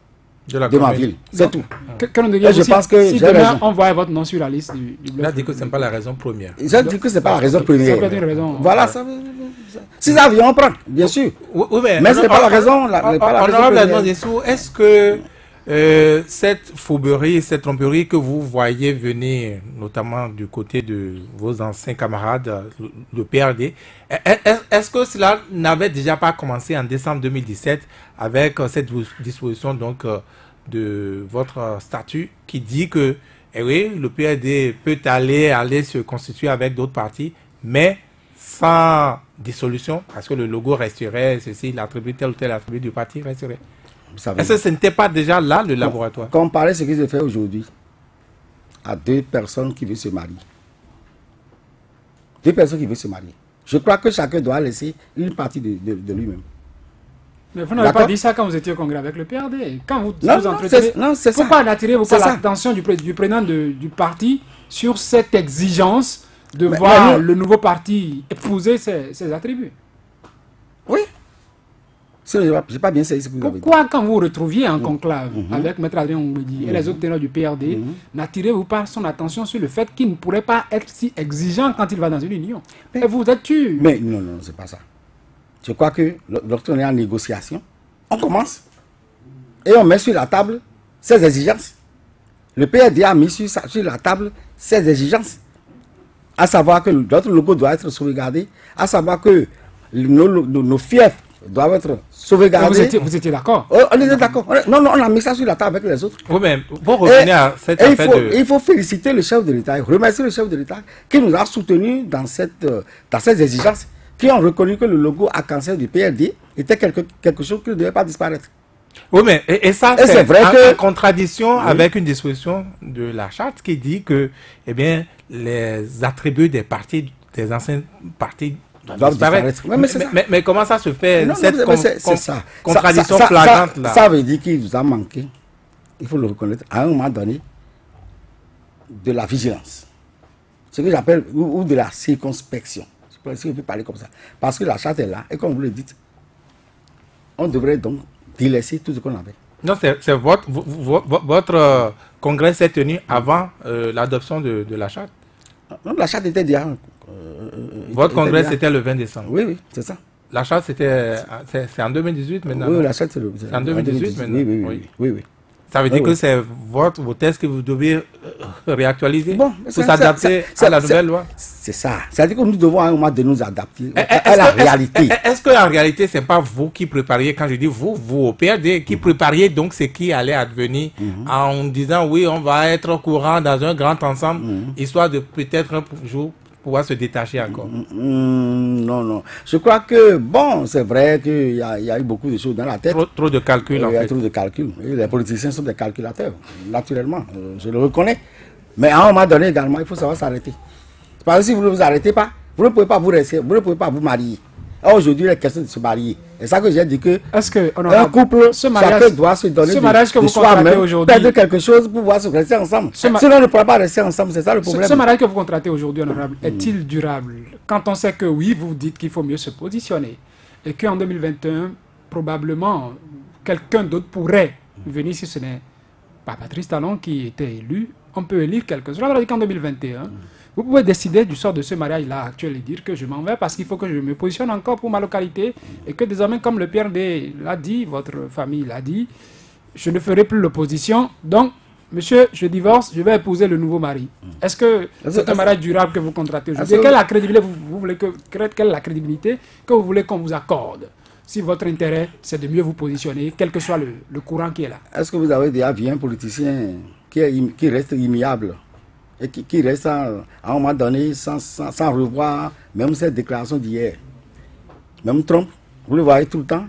de ma ville. C'est tout. Que nous diriez-vous Je pense que si j'ai demain raison. on voit votre nom sur la liste du Il a bloc? dit que ce n'est pas la raison première. J'ai dit que c'est pas la raison première. Ça peut être une raison. Voilà. Si ça vient, on prend, bien sûr. Oui, Mais ce n'est pas la raison. Honorable Edmond Dessou, est-ce que cette fourberie, cette tromperie que vous voyez venir, notamment du côté de vos anciens camarades, le PRD, est-ce que cela n'avait déjà pas commencé en décembre 2017 avec cette disposition donc de votre statut qui dit que oui, le PRD peut aller se constituer avec d'autres partis, mais sans dissolution, parce que le logo resterait, ceci, l'attribut, tel ou tel attribut du parti resterait. Est-ce que ce n'était pas déjà là le laboratoire? Comparer ce qui se fait aujourd'hui à deux personnes qui veulent se marier. Deux personnes qui veulent se marier. Je crois que chacun doit laisser une partie de lui-même. Mais vous n'avez pas dit ça quand vous étiez au congrès avec le PRD. Quand vous non, vous entretenez, pourquoi n'attirez-vous pas l'attention du président du parti sur cette exigence de voir le nouveau parti épouser ses attributs? Oui. Je n'ai pas bien saisi ce que vous avez dit. Pourquoi, quand vous vous retrouviez en conclave avec Maître Adrien Oumbédi et les autres ténors du PRD, n'attirez-vous pas son attention sur le fait qu'il ne pourrait pas être si exigeant quand il va dans une union? Et vous êtes tué. Mais non, c'est pas ça. Je crois que lorsqu'on est en négociation, on commence et on met sur la table ses exigences. Le PRD a mis sur la table ses exigences. À savoir que notre logo doit être sauvegardé, à savoir que nos fiefs doivent être sauvegardés. Vous étiez d'accord? On était d'accord. Non, on a mis ça sur la table avec les autres. Oui, mais pour revenir à cette affaire il faut féliciter le chef de l'État, remercier le chef de l'État qui nous a soutenus dans ces exigences, qui ont reconnu que le logo arc-en-ciel du PRD était quelque chose qui ne devait pas disparaître. Oui, mais et ça, c'est en contradiction avec une disposition de la charte qui dit que, eh bien, les attributs des partis, des anciens partis doivent disparaître. Mais comment ça se fait, cette contradiction flagrante là? Ça veut dire qu'il vous a manqué, il faut le reconnaître, à un moment donné, de la vigilance. Ce que j'appelle, ou de la circonspection. Si on peut parler comme ça. Parce que la charte est là, et comme vous le dites, on devrait donc délaisser tout ce qu'on avait. Non, c'est votre congrès s'est tenu avant l'adoption de la charte. Non, la charte était déjà... votre congrès, c'était le 20 décembre. Oui, c'est ça. La charte, c'est en 2018 maintenant. Oui, la charte, c'est en 2018 maintenant. Oui. Ça veut dire que c'est vos tests que vous devez réactualiser pour s'adapter à la nouvelle loi. C'est ça. C'est-à-dire que nous devons à un moment de nous adapter à la réalité. Est-ce qu'en réalité, ce n'est pas vous qui prépariez, quand je dis vous au PRD, qui prépariez donc ce qui allait advenir en disant oui, on va être au courant dans un grand ensemble, histoire de peut-être un jour pouvoir se détacher encore? Non. Je crois que, bon, c'est vrai qu'il y a eu beaucoup de choses dans la tête. Trop de calculs, en fait. Il y a trop de calculs. Et les politiciens sont des calculateurs, naturellement. Je le reconnais. Mais à un moment donné, également, il faut savoir s'arrêter. Parce que si vous ne vous arrêtez pas, vous ne pouvez pas vous rester, vous ne pouvez pas vous marier. Aujourd'hui, il est question de se marier. C'est ça que j'ai dit que un couple, chacun doit se donner de soi-même, perdre quelque chose pour pouvoir se rester ensemble. Sinon, on ne pourra pas rester ensemble, c'est ça le problème. Ce mariage que vous contractez aujourd'hui, honorable, est-il durable? Quand on sait que oui, vous dites qu'il faut mieux se positionner et qu'en 2021, probablement, quelqu'un d'autre pourrait venir, si ce n'est pas Patrice Talon qui était élu, on peut élire quelqu'un. Cela veut dire qu'en 2021, vous pouvez décider du sort de ce mariage-là actuel et dire que je m'en vais parce qu'il faut que je me positionne encore pour ma localité et que désormais, comme le PRD l'a dit, votre famille l'a dit, je ne ferai plus l'opposition. Donc, monsieur, je divorce, je vais épouser le nouveau mari. Est-ce que c'est un mariage durable que vous contractez aujourd'hui? Quelle est la crédibilité que vous voulez qu'on vous accorde si votre intérêt, c'est de mieux vous positionner, quel que soit le courant qui est là? Est-ce que vous avez déjà vu un politicien qui reste immuable et qui reste à un moment donné sans revoir même cette déclaration d'hier? Même Trump, vous le voyez tout le temps,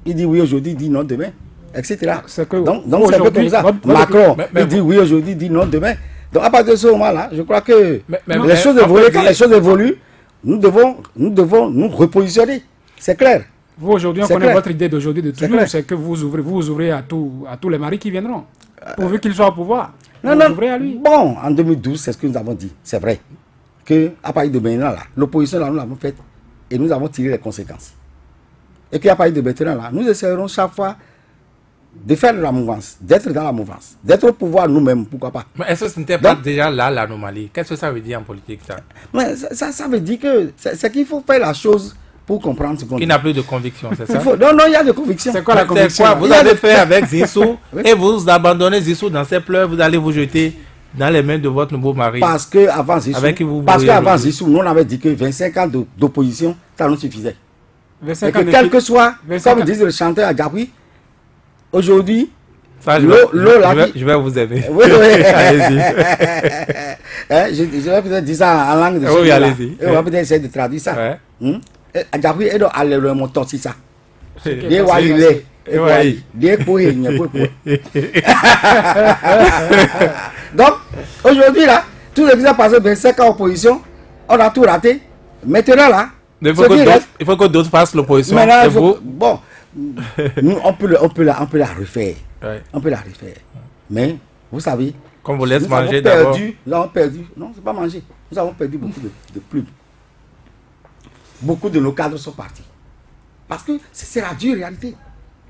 il dit oui aujourd'hui, il dit non demain, etc. Donc c'est un peu comme ça. Macron, il dit oui aujourd'hui, il dit non demain. Donc à partir de ce moment-là, je crois que les choses évoluent. Quand les choses évoluent, nous devons nous repositionner. C'est clair. Vous aujourd'hui, on connaît votre idée d'aujourd'hui de toujours, c'est que vous ouvrez à tous les maris qui viendront, pourvu qu'ils soient au pouvoir. Non. À lui. Bon, en 2012, c'est ce que nous avons dit. C'est vrai qu'à partir de maintenant, l'opposition, nous l'avons faite et nous avons tiré les conséquences. Et qu'à partir de maintenant, nous essaierons chaque fois de faire de la mouvance, d'être dans la mouvance, d'être au pouvoir nous-mêmes, pourquoi pas. Mais est-ce que ce n'était pas déjà là l'anomalie? Qu'est-ce que ça veut dire en politique, ça? Mais ça veut dire que c'est qu'il faut faire la chose pour comprendre ce qu'on dit. Il n'a plus de conviction, c'est ça? Non, il y a de conviction. C'est quoi la conviction? Vous avez fait avec Zissou et vous abandonnez Zissou dans ses pleurs, vous allez vous jeter dans les mains de votre nouveau mari. Parce qu'avant Zissou, nous on avait dit que 25 ans d'opposition, ça nous suffisait. Et que quel que soit, comme disent le chanteur à Gabri, aujourd'hui, L'eau là. Je vais vous aider. Oui, oui. Allez-y. Je vais peut-être dire ça en langue de Oui, allez-y. On va peut-être essayer de traduire ça. Ouais. J'arrive et donc aller le montant si ça. Des Donc, aujourd'hui, là, tous les gens passent 25 ans en opposition, on a tout raté. Maintenant, là, il faut que d'autres fassent l'opposition. Bon, nous, on peut la refaire. Ouais. On peut la refaire. Mais, vous savez, qu'on vous laisse manger d'abord. Nous avons perdu. Non, c'est pas manger. Nous avons perdu beaucoup de plumes. Beaucoup de nos cadres sont partis. Parce que c'est la dure réalité.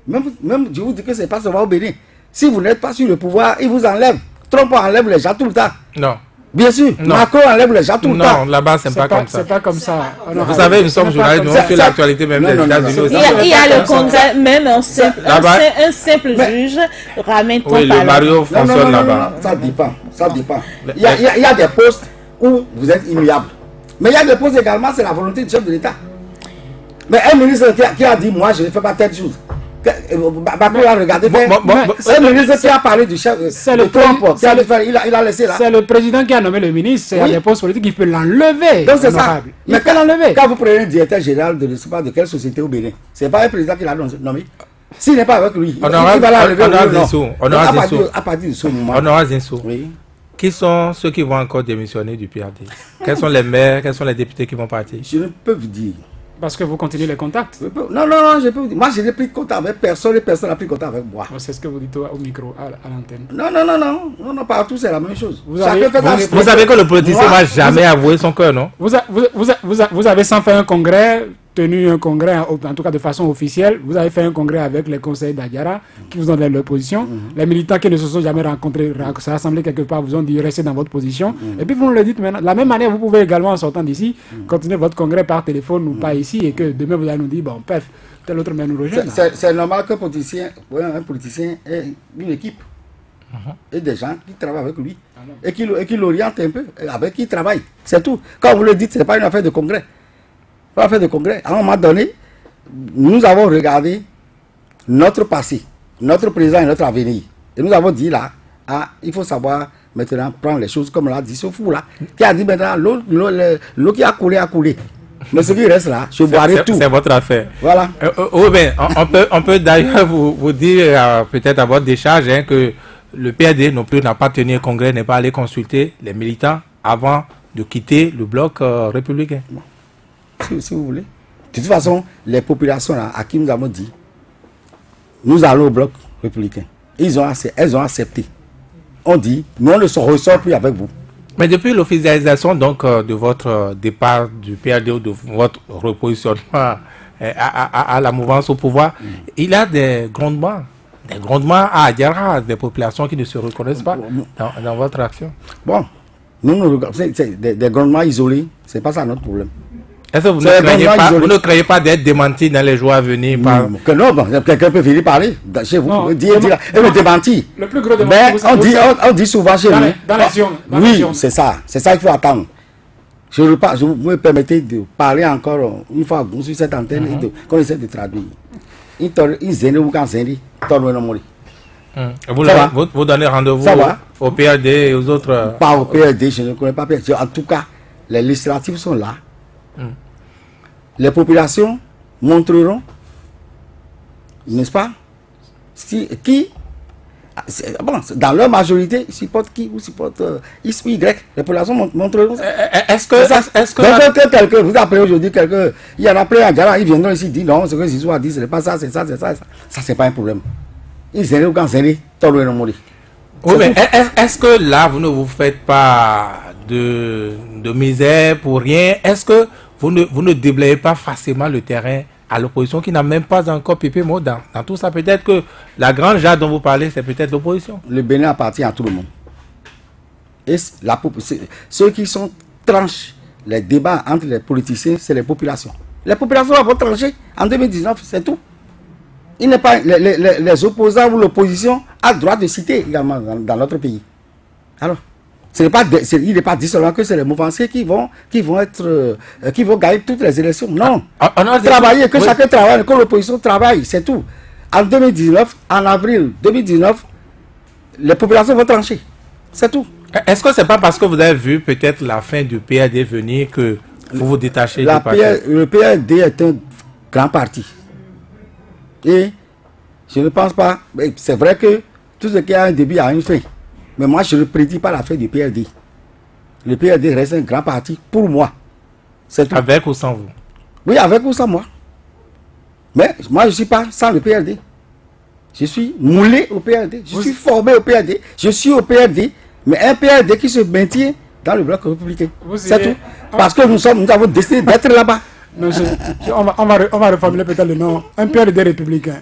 Même, je vous dis que ce n'est pas seulement au Bénin. Si vous n'êtes pas sur le pouvoir, ils vous enlèvent. Trump enlève les gens tout le temps. Non. Bien sûr. Non. Macron enlève les gens tout le temps. Non, là-bas, c'est pas comme ça. C'est pas comme ça. Vous savez, nous sommes journalistes, nous fait l'actualité même des États-Unis. Il y a le Congrès, même un simple juge ramène ton le Mario fonctionne là-bas. Ça dépend. Ça dépend. Il y a des postes où vous êtes immuable. Mais il y a des postes également, c'est la volonté du chef de l'État. Mais un ministre qui a dit, moi, je ne fais pas telle chose. Macron a regardé faire. C'est le ministre qui a parlé du chef. C'est le Trump. Il a laissé là. C'est le président qui a nommé le ministre. Il y a des postes politiques qui peut l'enlever. Donc c'est ça. Mais quand vous prenez un directeur général de ne sais pas de quelle société au Bénin, ce n'est pas un président qui l'a nommé. S'il n'est pas avec lui, il va l'enlever. À partir de ce moment. Honorable Zinsou. Oui. Qui sont ceux qui vont encore démissionner du PRD? Quels sont les maires, quels sont les députés qui vont partir? Je ne peux vous dire. Parce que vous continuez les contacts. Non, je peux vous dire. Moi, je n'ai pris contact avec personne et personne n'a pris contact avec moi. C'est ce que vous dites au micro, à l'antenne. Non, partout c'est la même chose. Vous savez que le politicien ne va jamais avouer son cœur, non? Vous avez sans faire un congrès, tenu un congrès, en tout cas de façon officielle, vous avez fait un congrès avec les conseils d'Adiara qui vous ont donné leur position. Les militants qui ne se sont jamais rencontrés, se rassembler quelque part, vous ont dit restez dans votre position. Et puis vous nous le dites maintenant. De la même manière, vous pouvez également en sortant d'ici, continuer votre congrès par téléphone ou pas ici et que demain vous allez nous dire, bon, pef, tel autre maire nous rejoint. C'est normal qu'un politicien ait une équipe et des gens qui travaillent avec lui et qui l'orientent un peu, avec qui il travaille. C'est tout. Quand vous le dites, ce n'est pas une affaire de congrès. Faire de congrès. À un moment donné, nous avons regardé notre passé, notre présent et notre avenir. Et nous avons dit là, il faut savoir maintenant prendre les choses comme l'a dit ce fou là, qui a dit maintenant l'eau qui a coulé. Mais ce qui reste là, je boirai tout. C'est votre affaire. Voilà. On peut d'ailleurs vous dire, peut-être à votre décharge, que le PRD non plus n'a pas tenu un congrès, n'est pas allé consulter les militants avant de quitter le bloc républicain. Si vous voulez. De toute façon, les populations là, à qui nous avons dit, nous allons au bloc républicain. Elles ont accepté. On dit, nous on ne se ressort plus avec vous. Mais depuis l'officialisation donc de votre départ du PRD ou de votre repositionnement à la mouvance au pouvoir, il y a des grondements à Adiara, des populations qui ne se reconnaissent pas dans votre action. Bon, c'est des grondements isolés, c'est pas ça notre problème. Est-ce que vous ne croyez pas d'être démenti dans les jours à venir par... Non, quelqu'un peut venir parler chez vous, dire me démentir. Le plus gros démenti, on dit souvent chez nous. Dans l'action. Oui, c'est ça qu'il faut attendre. Je me permettez de parler encore une fois sur cette antenne et qu'on essaie de traduire. Vous donnez rendez-vous au PRD et aux autres... Pas au PRD, je ne connais pas PRD. En tout cas, les législatives sont là. Les populations montreront, n'est-ce pas, dans leur majorité, supportent qui ou supportent X ou Y. Les populations montreront. Est-ce que quelqu'un, vous appelez aujourd'hui quelqu'un, il y en a plein à Diara, ils viendront ici dire non, ce que Zizou a dit, ce n'est pas ça, c'est ça. Ça, c'est pas un problème. Ils zénient ou quand zénient, tout le monde. Oui, mais est-ce que là, vous ne vous faites pas de misère pour rien? Est-ce que vous ne déblayez pas facilement le terrain à l'opposition qui n'a même pas encore pipé mot dans tout ça? Peut-être que la grande jarre dont vous parlez, c'est peut-être l'opposition. Le Bénin appartient à tout le monde. Et ceux qui tranchent les débats entre les politiciens, c'est les populations. Les populations vont trancher en 2019, c'est tout. Il n'est pas les opposants ou l'opposition a droit de citer également dans notre pays. Alors, il n'est pas dit seulement que c'est les mouvanciers qui vont gagner toutes les élections. Non. Travailler, que chacun travaille, que l'opposition travaille, c'est tout. En 2019, en avril 2019, les populations vont trancher. C'est tout. Est-ce que c'est pas parce que vous avez vu peut-être la fin du PRD venir que vous vous détachez du parti? Le PRD est un grand parti. Et je ne pense pas... C'est vrai que tout ce qui a un début a une fin. Mais moi, je ne prédis pas la fin du PRD. Le PRD reste un grand parti pour moi. C'est tout. Avec ou sans vous? Oui, avec ou sans moi. Mais moi, je ne suis pas sans le PRD. Je suis moulé au PRD. Je suis formé au PRD. Je suis au PRD. Mais un PRD qui se maintient dans le bloc républicain. C'est tout. Parce que nous avons décidé d'être là-bas. Non, on va reformuler peut-être le nom. Un PRD républicain.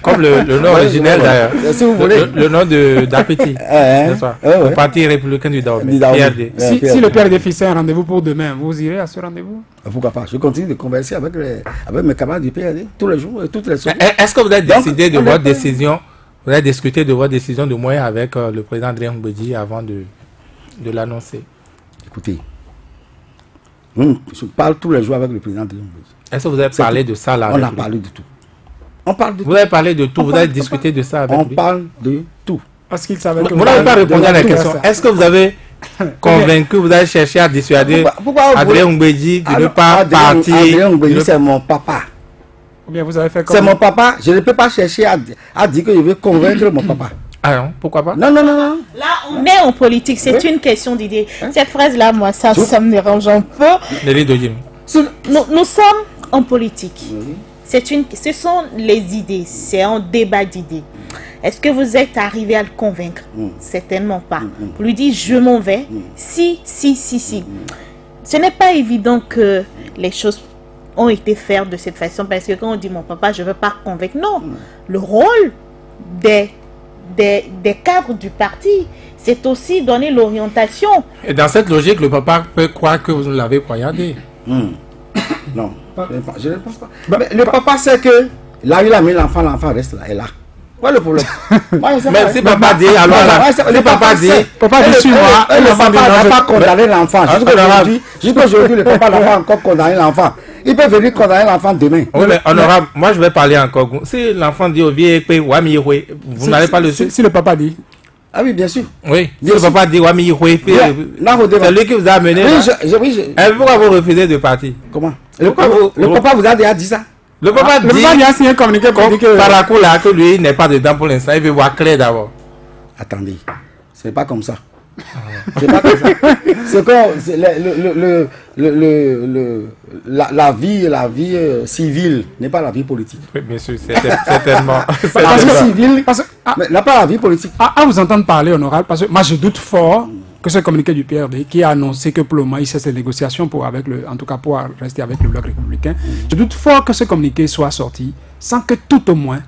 Comme le nom originel d'ailleurs. Si vous voulez. Le nom d'Appétit. Le Parti républicain du Dahomey. PRD. Si le PRD fixait un rendez-vous pour demain, vous irez à ce rendez-vous? Pourquoi pas? Je continue de converser avec mes camarades du PRD tous les jours et toutes les semaines. Est-ce que vous avez décidé de votre décision? Vous avez discuté de votre décision de moyen avec le président Adrien Ngouédi avant de l'annoncer? Écoutez, je parle tous les jours avec le président Adrien Ngouédi. Est-ce que vous avez parlé de ça là? On a parlé de tout. On parle de tout. Vous avez parlé de tout, vous avez discuté de ça avec lui? On parle de tout. Parce qu'il savait que vous n'avez pas répondu à la question. Est-ce que vous avez convaincu, vous avez cherché à dissuader Adrien Ngouédi de ne pas partir? Adrien Ngouédi, c'est mon papa. Vous avez fait c'est mon papa. Je ne peux pas chercher à dire que je veux convaincre mon papa. Ah non, pourquoi pas? Non. Là, on est en politique, c'est une question d'idée. Cette phrase-là, moi, ça me dérange un peu. Nous sommes en politique. Ce sont les idées, c'est un débat d'idées. Est-ce que vous êtes arrivé à le convaincre? Certainement pas. Vous lui dites, je m'en vais. Si. Ce n'est pas évident que les choses ont été faites de cette façon, parce que quand on dit mon papa, je ne veux pas convaincre. Non, le rôle des cadres du parti, c'est aussi donner l'orientation. Et dans cette logique, le papa peut croire que vous l'avez poignardé. Non, je ne pense pas. Mais le papa sait que là où il a mis l'enfant, l'enfant reste là et là. Voilà le problème. Même si papa dit, alors là, le papa dit, suis-moi, le papa n'a pas condamné l'enfant. Jusqu'aujourd'hui, le papa n'a pas encore condamné l'enfant. Il peut venir condamner l'enfant demain. Oui, mais honorable, moi je vais parler encore. Si l'enfant dit au vieux, vous n'allez pas le suivre. Si le papa dit. Ah oui, bien sûr. Oui, si le papa dit, c'est lui qui vous a amené. Pourquoi vous refusez de partir? Comment? Le papa vous a déjà dit ça? Le papa dit, il a signé un communiqué pour dire que par la cour là, que lui n'est pas dedans pour l'instant, il veut voir clair d'abord. Attendez, c'est pas comme ça. C'est pas comme ça. C'est comme la vie civile n'est pas la vie politique. Oui, bien sûr, c'est tellement. La vie civile n'a pas la vie politique. À vous entendre parler, honorable, parce que moi je doute fort que ce communiqué du PRD qui a annoncé que pour le moment il cesse les négociations en tout cas pour rester avec le bloc républicain, je doute fort que ce communiqué soit sorti sans que tout au moins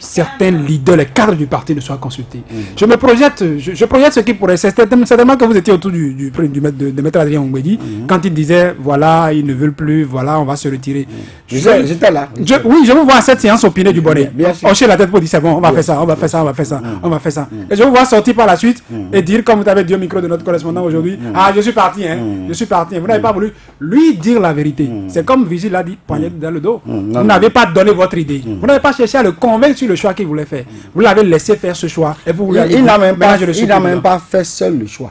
certains leaders, les cadres du parti ne soient consultés. Je projette ce qui pourrait. C'est certainement que vous étiez autour de Maître Adrien Ngouédi quand il disait voilà, ils ne veulent plus, voilà, on va se retirer. J'étais là. Oui, je vous vois à cette séance opiner du bonnet. Hocher la tête pour dire c'est bon, on va faire ça, on va faire ça, on va faire ça, on va faire ça. Et je vous vois sortir par la suite et dire, comme vous avez dit au micro de notre correspondant aujourd'hui, ah, je suis parti, je suis parti. Vous n'avez pas voulu lui dire la vérité. C'est comme Vigile l'a dit, poignée dans le dos. Vous n'avez pas donné votre idée. Vous n'avez pas cherché à le convaincre sur le choix qu'il voulait faire. Vous l'avez laissé faire ce choix. Et vous il n'a même pas fait seul le choix.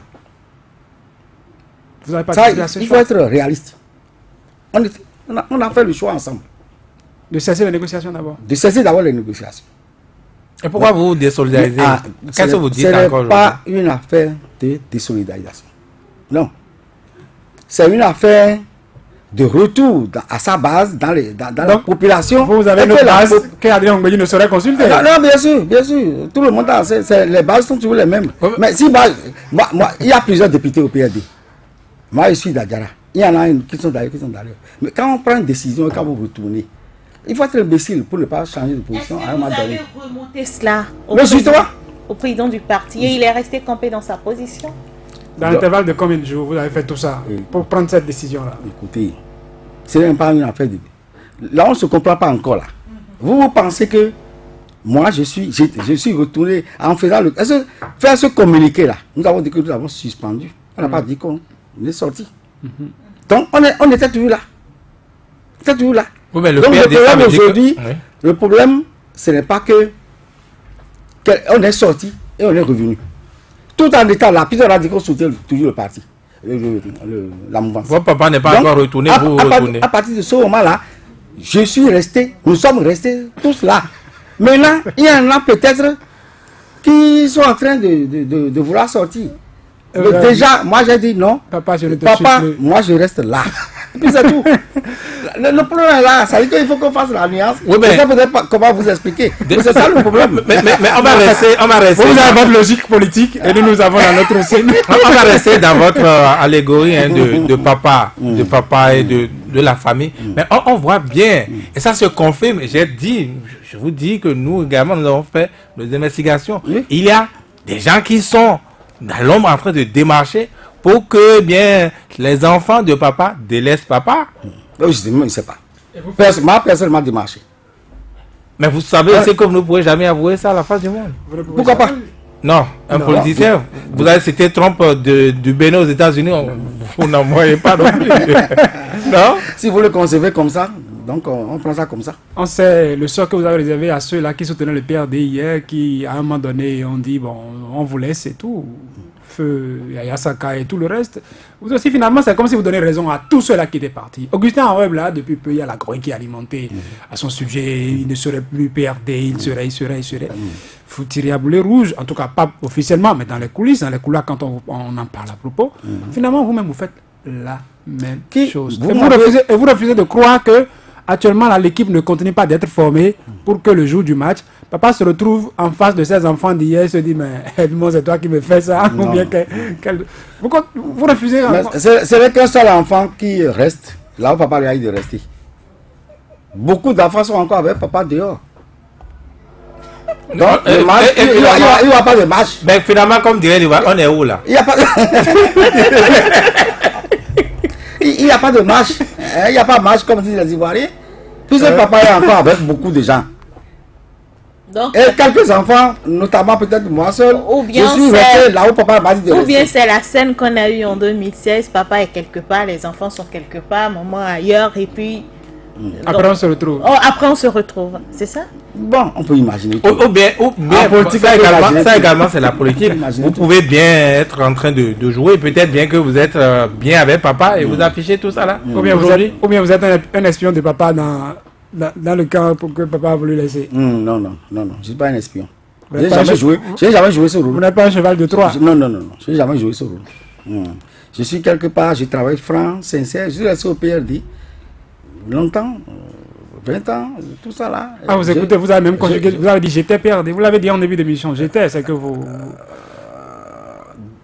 Vous n'avez pas il faut être réaliste. On a fait le choix ensemble. De cesser les négociations d'abord. De cesser d'abord les négociations. Et pourquoi vous vous désolidarisez? Qu'est-ce que vous dites encore aujourd'hui? Ce n'est pas une affaire de désolidarisation. Non. C'est une affaire de retour à sa base dans la population. Vous avez une base qu'Adrien Ngouédi ne saurait consulter. Non, bien sûr. Tout le monde a, les bases sont toujours les mêmes. Mais si il y a plusieurs députés au PRD. Moi, je suis d'Adjara. Il y en a qui sont d'ailleurs, Mais quand on prend une décision et quand vous retournez, il faut être imbécile pour ne pas changer de position à un moment donné. Est-ce que vous avez remonté cela au président du parti et il est resté campé dans sa position? Dans l'intervalle de combien de jours vous avez fait tout ça pour prendre cette décision-là? Écoutez, ce n'est pas une affaire de... Là, on ne se comprend pas encore là. Vous pensez que moi, je suis retourné en faisant le... Faire ce communiqué-là, nous avons dit que nous avons suspendu. On n'a pas dit qu'on est sorti. Donc, on était toujours là. C'était toujours là. Oui, mais donc, le problème aujourd'hui, le problème, ce n'est pas que On est sorti et on est revenu. Tout en étant là, puis on a dit qu'on soutenait toujours le parti, la mouvance. Votre papa n'est pas encore retourné, vous retournez. À partir de ce moment-là, je suis resté, nous sommes restés tous là. Maintenant, il y en a peut-être qui sont en train de vouloir sortir. Mais déjà, moi j'ai dit non. Papa, moi je reste là. Et puis c'est tout. Le problème est là. Ça veut dire qu'il faut qu'on fasse la nuance. Oui, mais... Je sais peut-être pas comment vous expliquer. Mais c'est ça le problème. Mais on va rester. Vous avez votre logique politique et nous avons la nôtre aussi. On va rester dans votre allégorie de papa et de la famille. Mais on voit bien. Et ça se confirme. Je vous dis que nous également, nous avons fait nos investigations. Oui. Il y a des gens qui sont dans l'ombre en train de démarcher pour que bien les enfants de papa délaissent papa. Je ne sais pas. Moi, personne m'a démarché. Mais vous savez aussi que vous ne pourrez jamais avouer ça à la face du monde. Pourquoi pas? Non, un politicien, vous avez cité Trump du Bénin aux États-Unis, vous n'en voyez pas non plus. Non? Si vous le concevez comme ça, donc on prend ça comme ça. On sait le sort que vous avez réservé à ceux-là qui soutenaient le PRD hier, qui à un moment donné ont dit bon, on vous laisse et tout. Feu, Yaya Saka et tout le reste. Vous aussi, finalement, c'est comme si vous donnez raison à tous ceux-là qui étaient partis. Augustin Anweb, là, depuis peu, il y a la grogne qui est alimentée à son sujet. Il ne serait plus PRD, il serait. Faut tirer à boulet rouge, en tout cas pas officiellement, mais dans les coulisses, quand on en parle à propos. Finalement, vous-même, vous faites la même chose. Et vous refusez de croire que actuellement, l'équipe ne continue pas d'être formée pour que le jour du match, papa se retrouve en face de ses enfants d'hier et se dit, mais Edmond, c'est toi qui me fais ça. Ou bien vous refusez. C'est vrai qu'un seul enfant qui reste, là où papa lui a dit de rester. Beaucoup d'enfants sont encore avec papa dehors. Donc, il n'y a pas de match. Mais finalement, comme dirait l'Ivoire, on est où là? Il n'y a pas de... Il n'y a pas de match. Il n'y a pas de match comme disent les Ivoiriens. Puisque papa est encore avec beaucoup de gens. Donc, et quelques enfants, notamment peut-être moi seul, je suis resté là où papa m'a dit de rester. Ou bien c'est la scène qu'on a eue en 2016, papa est quelque part, les enfants sont quelque part, maman ailleurs, et puis... Après on se retrouve. Après on se retrouve, c'est ça? Bon, on peut imaginer. Ou bien politique, ça également c'est la politique. Vous pouvez bien être en train de jouer, peut-être bien que vous êtes bien avec papa et vous affichez tout ça là. Ou bien vous êtes un espion de papa dans le camp pour que papa a voulu laisser. Non, je ne suis pas un espion. Je n'ai jamais joué ce rôle. Vous n'êtes pas un cheval de Troie. Non, je n'ai jamais joué ce rôle. Je suis quelque part, je travaille franc, sincère, je suis resté au PRD longtemps, 20 ans, tout ça là. Ah, vous écoutez, vous avez même conjugué, vous avez dit j'étais PRD, vous l'avez dit en début d'émission, j'étais, c'est que vous...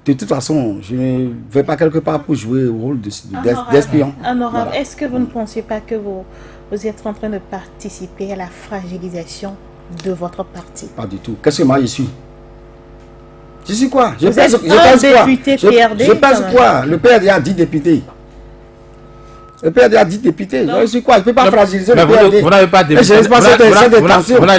De toute façon, je ne vais pas quelque part pour jouer le rôle d'espion. Honorable, est-ce que vous ne pensez pas que vous êtes en train de participer à la fragilisation de votre parti? Pas du tout. Qu'est-ce que moi je suis? Je suis quoi? Je pense quoi? Le PRD a 10 députés. Le PRD a 10 députés. Je suis quoi? Je ne peux pas fragiliser le PRD. Vous n'avez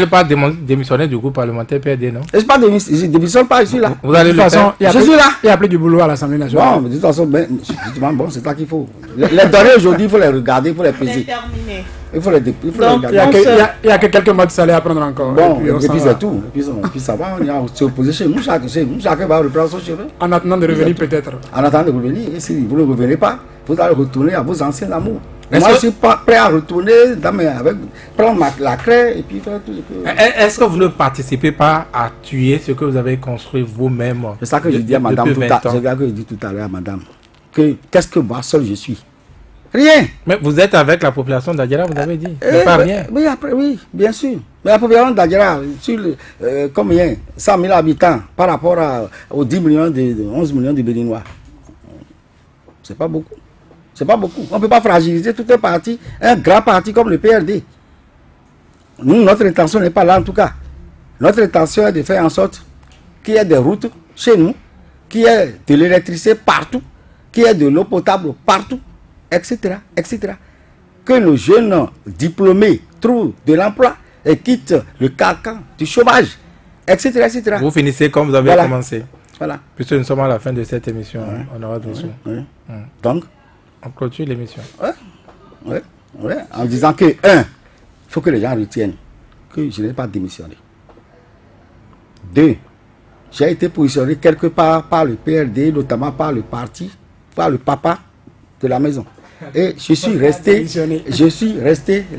pas démissionné du groupe parlementaire PRD, non? Je ne démissionne pas, je suis là. Vous allez de toute façon, je suis là. Il y a plus du boulot à l'Assemblée nationale. Non, mais de toute façon, bon, c'est ça qu'il faut. Les données aujourd'hui, il faut les regarder, il faut les peser. Il faut les regarder. Il n'y a que quelques mois de salaire à prendre encore. Bon, et puis c'est tout. Et puis ça va, on s'est opposé chez nous. Chacun va reprendre son chemin. En attendant de revenir peut-être. En attendant de revenir. Et si vous ne revenez pas, vous allez retourner à vos anciens amours. Moi, je suis pas prêt à retourner, prendre la craie et puis faire tout ce que... Est-ce que vous ne participez pas à tuer ce que vous avez construit vous-même? C'est ça que je dis à madame tout à l'heure à madame. Qu'est-ce que moi seul je suis? Rien. Mais vous êtes avec la population d'Adjara, vous avez dit. Pas rien. Oui, bien sûr. Mais la population d'Adjara, sur combien? 100 000 habitants par rapport aux 11 millions de Béninois. C'est pas beaucoup. C'est pas beaucoup. On ne peut pas fragiliser tout un parti, un grand parti comme le PRD. Nous, notre intention n'est pas là en tout cas. Notre intention est de faire en sorte qu'il y ait des routes chez nous, qu'il y ait de l'électricité partout, qu'il y ait de l'eau potable partout, etc., etc. Que nos jeunes diplômés trouvent de l'emploi et quittent le carcan du chômage, etc., etc. Vous finissez comme vous avez commencé. Voilà. Puisque nous sommes à la fin de cette émission, on aura besoin. Donc, on clôture l'émission. Oui. En disant que, il faut que les gens retiennent que je n'ai pas démissionné. 2. J'ai été positionné quelque part par le PRD, notamment par le parti, par le papa de la maison. Et je suis resté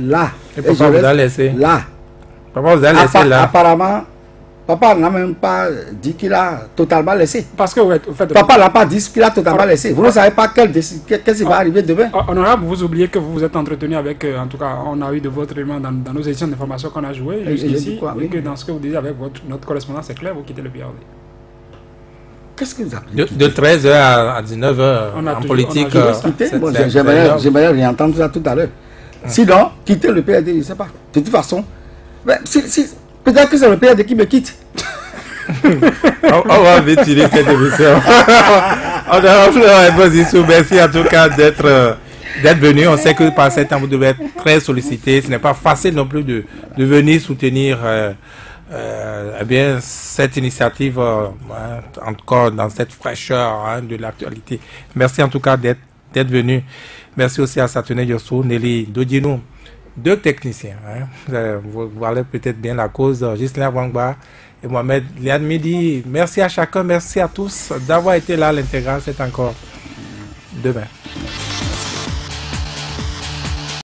là. Et papa vous a laissé là. Papa vous a laissé là. Apparemment, papa n'a même pas dit qu'il a totalement laissé. Parce que, ouais, en fait, papa n'a pas dit qu'il a totalement laissé. Vous ne savez pas qu'est-ce qui va arriver demain. Honorable, vous oubliez que vous vous êtes entretenu avec, en tout cas, on a eu de votre élément dans nos éditions d'information qu'on a joué jusqu'ici, et que dans ce que vous disiez avec notre correspondant, c'est clair, vous quittez le PRD. Qu'est-ce que vous appelez de 13h à 19h en politique. J'aimerais réentendre ça tout à l'heure. Sinon, quitter le PRD, je ne sais pas. De toute façon, peut-être que c'est le PRD qui me quitte. On va retirer cette émission. Merci en tout cas d'être venu. On sait que par ce temps, vous devez être très sollicité. Ce n'est pas facile non plus de venir soutenir eh bien, cette initiative, encore dans cette fraîcheur de l'actualité. Merci en tout cas d'être venu. Merci aussi à Satoné Yossou, Nelly Dodinou, 2 techniciens. Vous voyez peut-être bien la cause, Gislain Wangba et Mohamed Liad Midi. Merci à chacun, merci à tous d'avoir été là à l'intégral. C'est encore demain.